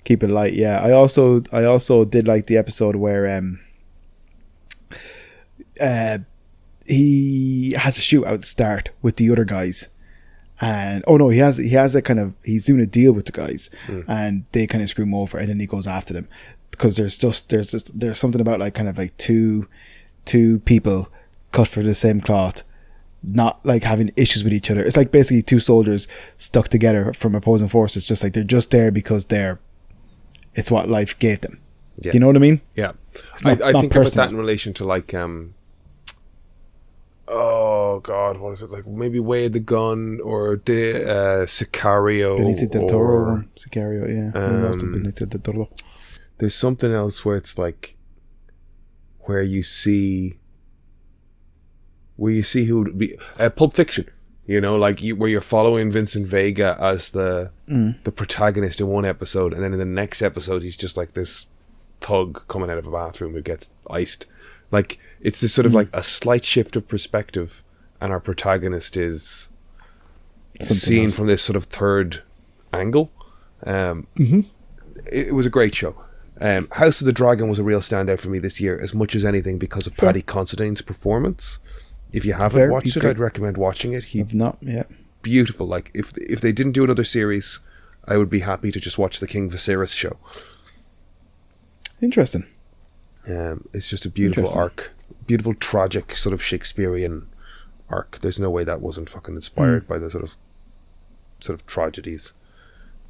keep it light. Yeah. I also did like the episode where he has a shootout at the start with the other guys, and he has a kind of, he's doing a deal with the guys, and they kind of screw him over, and then he goes after them because there's something about like kind of like two people cut for the same cloth, not like having issues with each other. It's like basically two soldiers stuck together from opposing forces, just like they're just there because it's what life gave them. Yeah. Do you know what I mean? Yeah. Not, I think personal. about that in relation to like oh god, what is it, like maybe Way of the Gun or Sicario, Benicio del Toro, Sicario, Benicio del Toro. There's something else where it's like where you see who would be Pulp Fiction, you know, like where you're following Vincent Vega as the protagonist in one episode, and then in the next episode he's just like this thug coming out of a bathroom who gets iced. Like, it's this sort of like a slight shift of perspective, and our protagonist is seen from this sort of third angle. It was a great show. House of the Dragon was a real standout for me this year, as much as anything because of Paddy Considine's performance. If you haven't watched it, I'd recommend watching it. I've not yet. Beautiful. Like, if they didn't do another series, I would be happy to just watch the King Viserys show. Interesting. It's just a beautiful arc, beautiful tragic sort of Shakespearean arc. There's no way that wasn't fucking inspired by the sort of tragedies.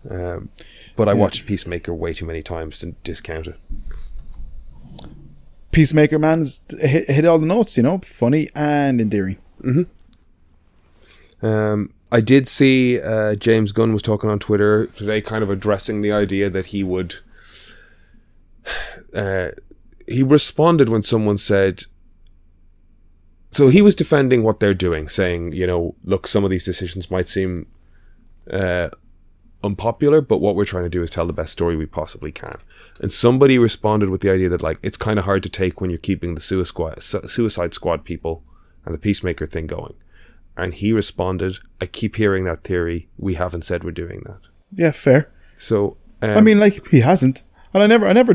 But I watched Peacemaker way too many times to discount it. Peacemaker, man's hit all the notes, you know, funny and endearing. I did see James Gunn was talking on Twitter today, kind of addressing the idea that he would. He responded when someone said. So he was defending what they're doing, saying, you know, look, some of these decisions might seem unpopular, but what we're trying to do is tell the best story we possibly can. And somebody responded with the idea that, like, it's kind of hard to take when you're keeping the Suicide Squad people and the Peacemaker thing going. And he responded, I keep hearing that theory. We haven't said we're doing that. Yeah, fair. So I mean, like, he hasn't, and I never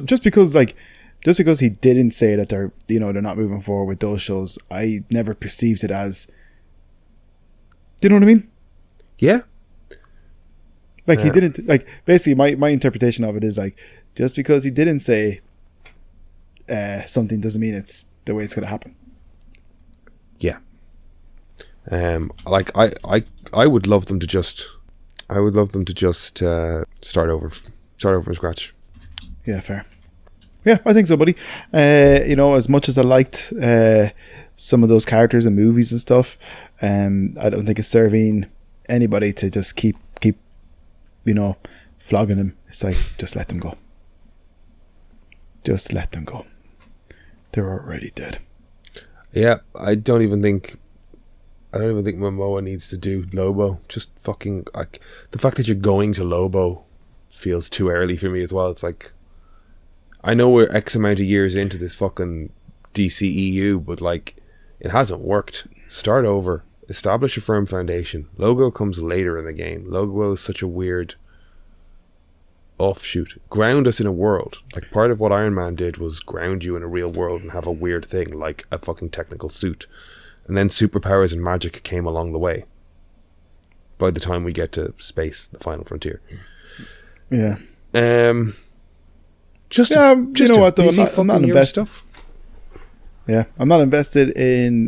just because he didn't say that they're not moving forward with those shows, I never perceived it as. Do you know what I mean? Yeah. Like, he didn't, like, basically my interpretation of it is like, just because he didn't say something doesn't mean it's the way it's going to happen. Yeah. Like I would love them to just start over from scratch. Yeah, fair. Yeah, I think so, buddy. As much as I liked some of those characters and movies and stuff, I don't think it's serving anybody to just keep flogging them. It's like, just let them go. Just let them go. They're already dead. Yeah, I don't even think Momoa needs to do Lobo. Just fucking, like, the fact that you're going to Lobo feels too early for me as well. It's like, I know we're X amount of years into this fucking DCEU, but like, it hasn't worked. Start over. Establish a firm foundation. Logo comes later in the game. Logo is such a weird offshoot. Ground us in a world. Like, part of what Iron Man did was ground you in a real world and have a weird thing like a fucking technical suit. And then superpowers and magic came along the way. By the time we get to space, the final frontier. Yeah. Just you know what, though? I'm not invested. Stuff. Yeah, I'm not invested in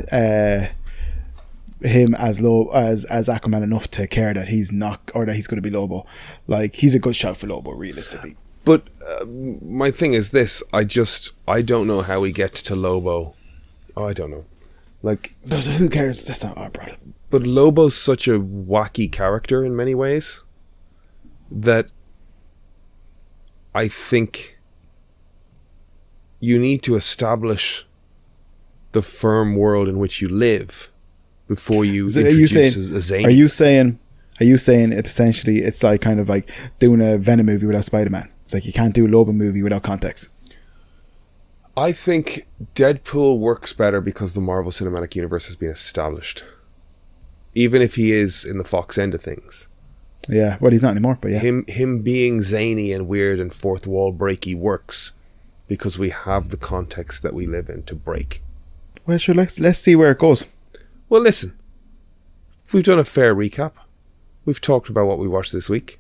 him as Aquaman enough to care that he's not, or that he's going to be Lobo. Like, he's a good shot for Lobo, realistically. But my thing is this: I don't know how we get to Lobo. Oh, I don't know. Like, who cares? That's not our problem. But Lobo's such a wacky character in many ways that I think you need to establish the firm world in which you live before you introduce a zany. Are you saying essentially it's like kind of like doing a Venom movie without Spider-Man? It's like you can't do a Lobo movie without context. I think Deadpool works better because the Marvel Cinematic Universe has been established. Even if he is in the Fox end of things. Yeah, well, he's not anymore, but yeah. Him being zany and weird and fourth wall breaky works because we have the context that we live in to break. Well, sure, let's see where it goes. Well, listen. We've done a fair recap. We've talked about what we watched this week.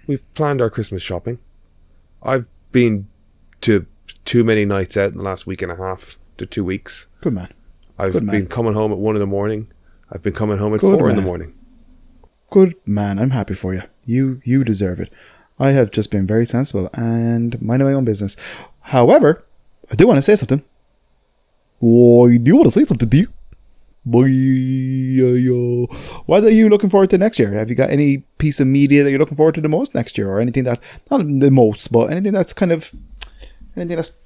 We've planned our Christmas shopping. I've been to too many nights out in the last week and a half to 2 weeks. Good man. I've been coming home at 1 a.m. I've been coming home at Good 4 man. a.m. Good man. I'm happy for you. You deserve it. I have just been very sensible and minding my own business. However, I do want to say something. Oh, you do want to say something, do you? What are you looking forward to next year? Have you got any piece of media that you're looking forward to the most next year, or anything that, not the most, but anything that's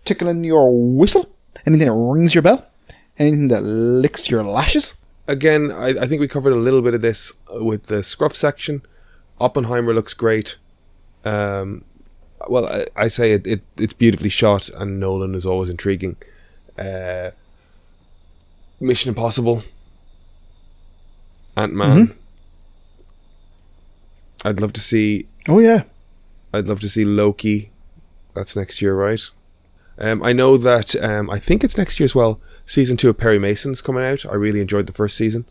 tickling your whistle? Anything that rings your bell? Anything that licks your lashes? Again, I think we covered a little bit of this with the Scruff section. Oppenheimer looks great. Well, I say it's beautifully shot, and Nolan is always intriguing. Mission Impossible, Ant-Man. Mm-hmm. I'd love to see. Oh yeah, I'd love to see Loki. That's next year, right? I know that I think it's next year as well. Season 2 of Perry Mason's coming out. I really enjoyed the first season.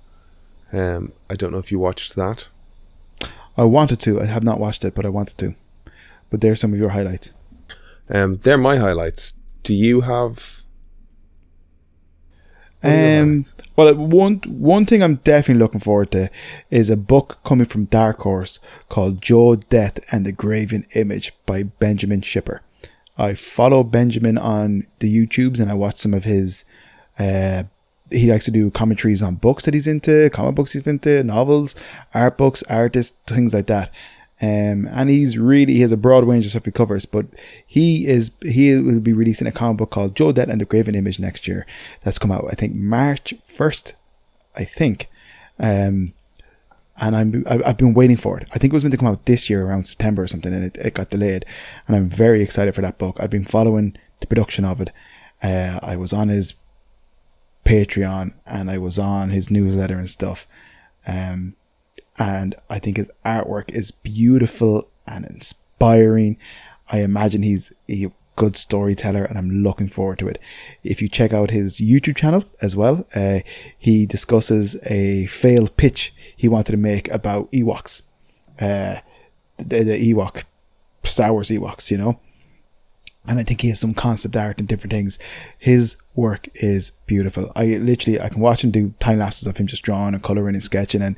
I don't know if you watched that. I wanted to. I have not watched it, but I wanted to. But there's some of your highlights. They're my highlights. Do you have? Well, one thing I'm definitely looking forward to is a book coming from Dark Horse called Joe Death and the Graven Image by Benjamin Shipper. I follow Benjamin on the YouTubes and I watch some of his. He likes to do commentaries on books that he's into, comic books he's into, novels, art books, artists, things like that. And he has a broad range of stuff he covers, but he will be releasing a comic book called Joe Death and the Graven Image next year. That's come out, I think, March 1st, I think. And I've been waiting for it. I think it was meant to come out this year around September or something, and it got delayed. And I'm very excited for that book. I've been following the production of it. I was on his Patreon and I was on his newsletter and stuff. And I think his artwork is beautiful and inspiring. I imagine he's a good storyteller and I'm looking forward to it. If you check out his YouTube channel as well, he discusses a failed pitch he wanted to make about Ewoks. The Ewok, Star Wars Ewoks, you know. And I think he has some concept art and different things. His work is beautiful. I can watch him do time lapses of him just drawing and coloring and sketching, and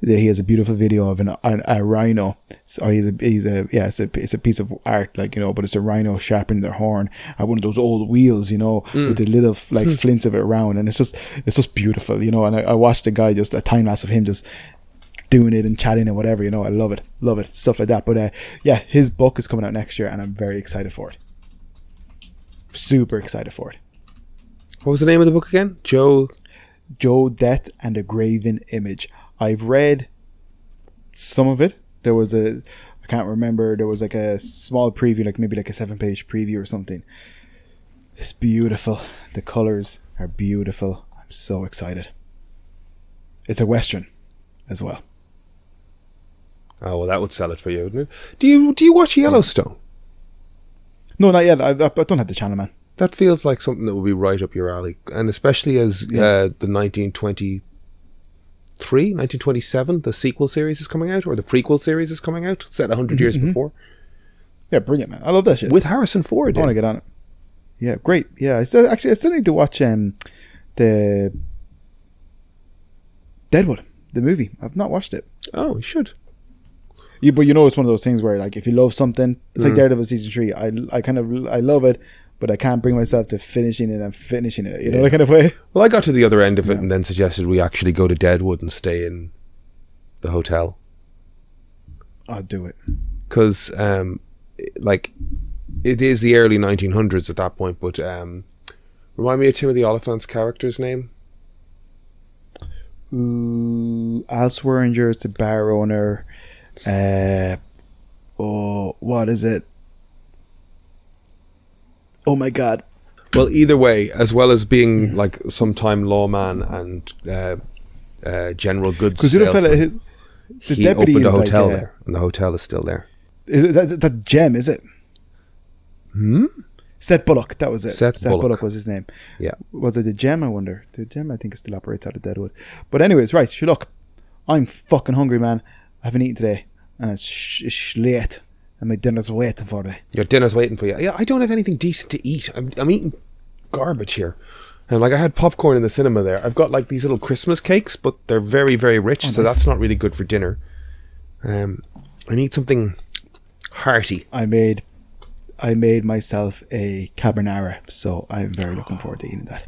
he has a beautiful video of a rhino. So it's a piece of art, like, you know, but it's a rhino sharpening their horn at one of those old wheels, you know, with the little like flints of it around, and it's just beautiful, you know. And I watched the guy, just a time lapse of him just doing it and chatting and whatever, you know. I love it, stuff like that. But his book is coming out next year and I'm very excited for it. Super excited for it. What was the name of the book again? Joe Death and the Graven Image. I've read some of it. I can't remember, there was like a small preview, like maybe like a 7-page preview or something. It's beautiful. The colors are beautiful. I'm so excited. It's a Western as well. Oh well, that would sell it for you, wouldn't it? Do you watch Yellowstone? No, not yet. I don't have the channel, man. That feels like something that would be right up your alley, and especially as the 1927, the sequel series is coming out, or the prequel series is coming out, set 100 years before. Yeah, brilliant, man. I love that shit. With Harrison Ford I want to in. get on it. Yeah, great. Yeah, I still need to watch the Deadwood, the movie. I've not watched it. Oh, you should. Yeah, but it's one of those things where, like, if you love something, it's like Daredevil season 3. I love it, but I can't bring myself to finishing it and finishing it. You know, that kind of way. Well, I got to the other end of it and then suggested we actually go to Deadwood and stay in the hotel. I'll do it. Because, like, it is the early 1900s at that point, but remind me of Timothy Oliphant's character's name? Al Swearengen is the bar owner. What is it? Oh my god. Well, either way, as well as being like sometime lawman and general goods Because the fella, salesman, the he deputy opened a is hotel like, there, and the hotel is still there. Is it that Gem, is it? Seth Bullock, that was it. Seth Bullock was his name. Yeah. Was it the Gem, I wonder? The Gem, I think, still operates out of Deadwood. But anyways, right, sure, look, I'm fucking hungry, man. I haven't eaten today, and it's late, and my dinner's waiting for me. Your dinner's waiting for you. Yeah, I don't have anything decent to eat. I'm eating garbage here. And like I had popcorn in the cinema there. I've got like these little Christmas cakes, but they're very, very rich, so that's not really good for dinner. I need something hearty. I made myself a carbonara, so I'm very looking forward to eating that.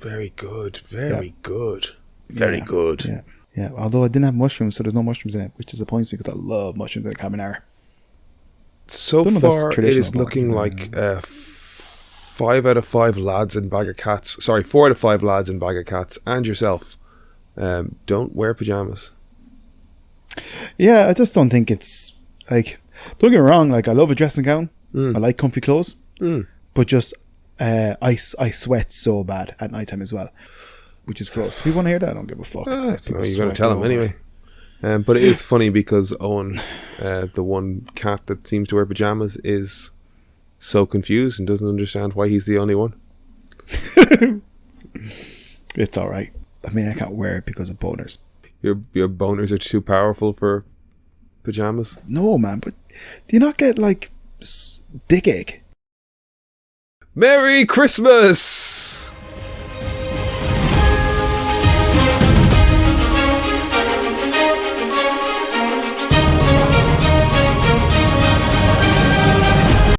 Very good. Very good. Very good. Yeah. Yeah, although I didn't have mushrooms, so there's no mushrooms in it, which disappoints me because I love mushrooms in a carbonara. So Don't know if that's far, it traditional, is but, looking like 5 out of 5 lads in Bag of Cats. Sorry, 4 out of 5 lads in Bag of Cats, and yourself. Don't wear pajamas. Yeah, I just don't think it's like. Don't get me wrong. Like, I love a dressing gown. I like comfy clothes, but just I sweat so bad at nighttime as well, which is gross. Do people want to hear that? I don't give a fuck. You're going to tell him anyway. But it is funny because Owen, the one cat that seems to wear pajamas, is so confused and doesn't understand why he's the only one. It's all right. I mean, I can't wear it because of boners. Your boners are too powerful for pajamas? No, man, but do you not get like dick ache? Merry Christmas!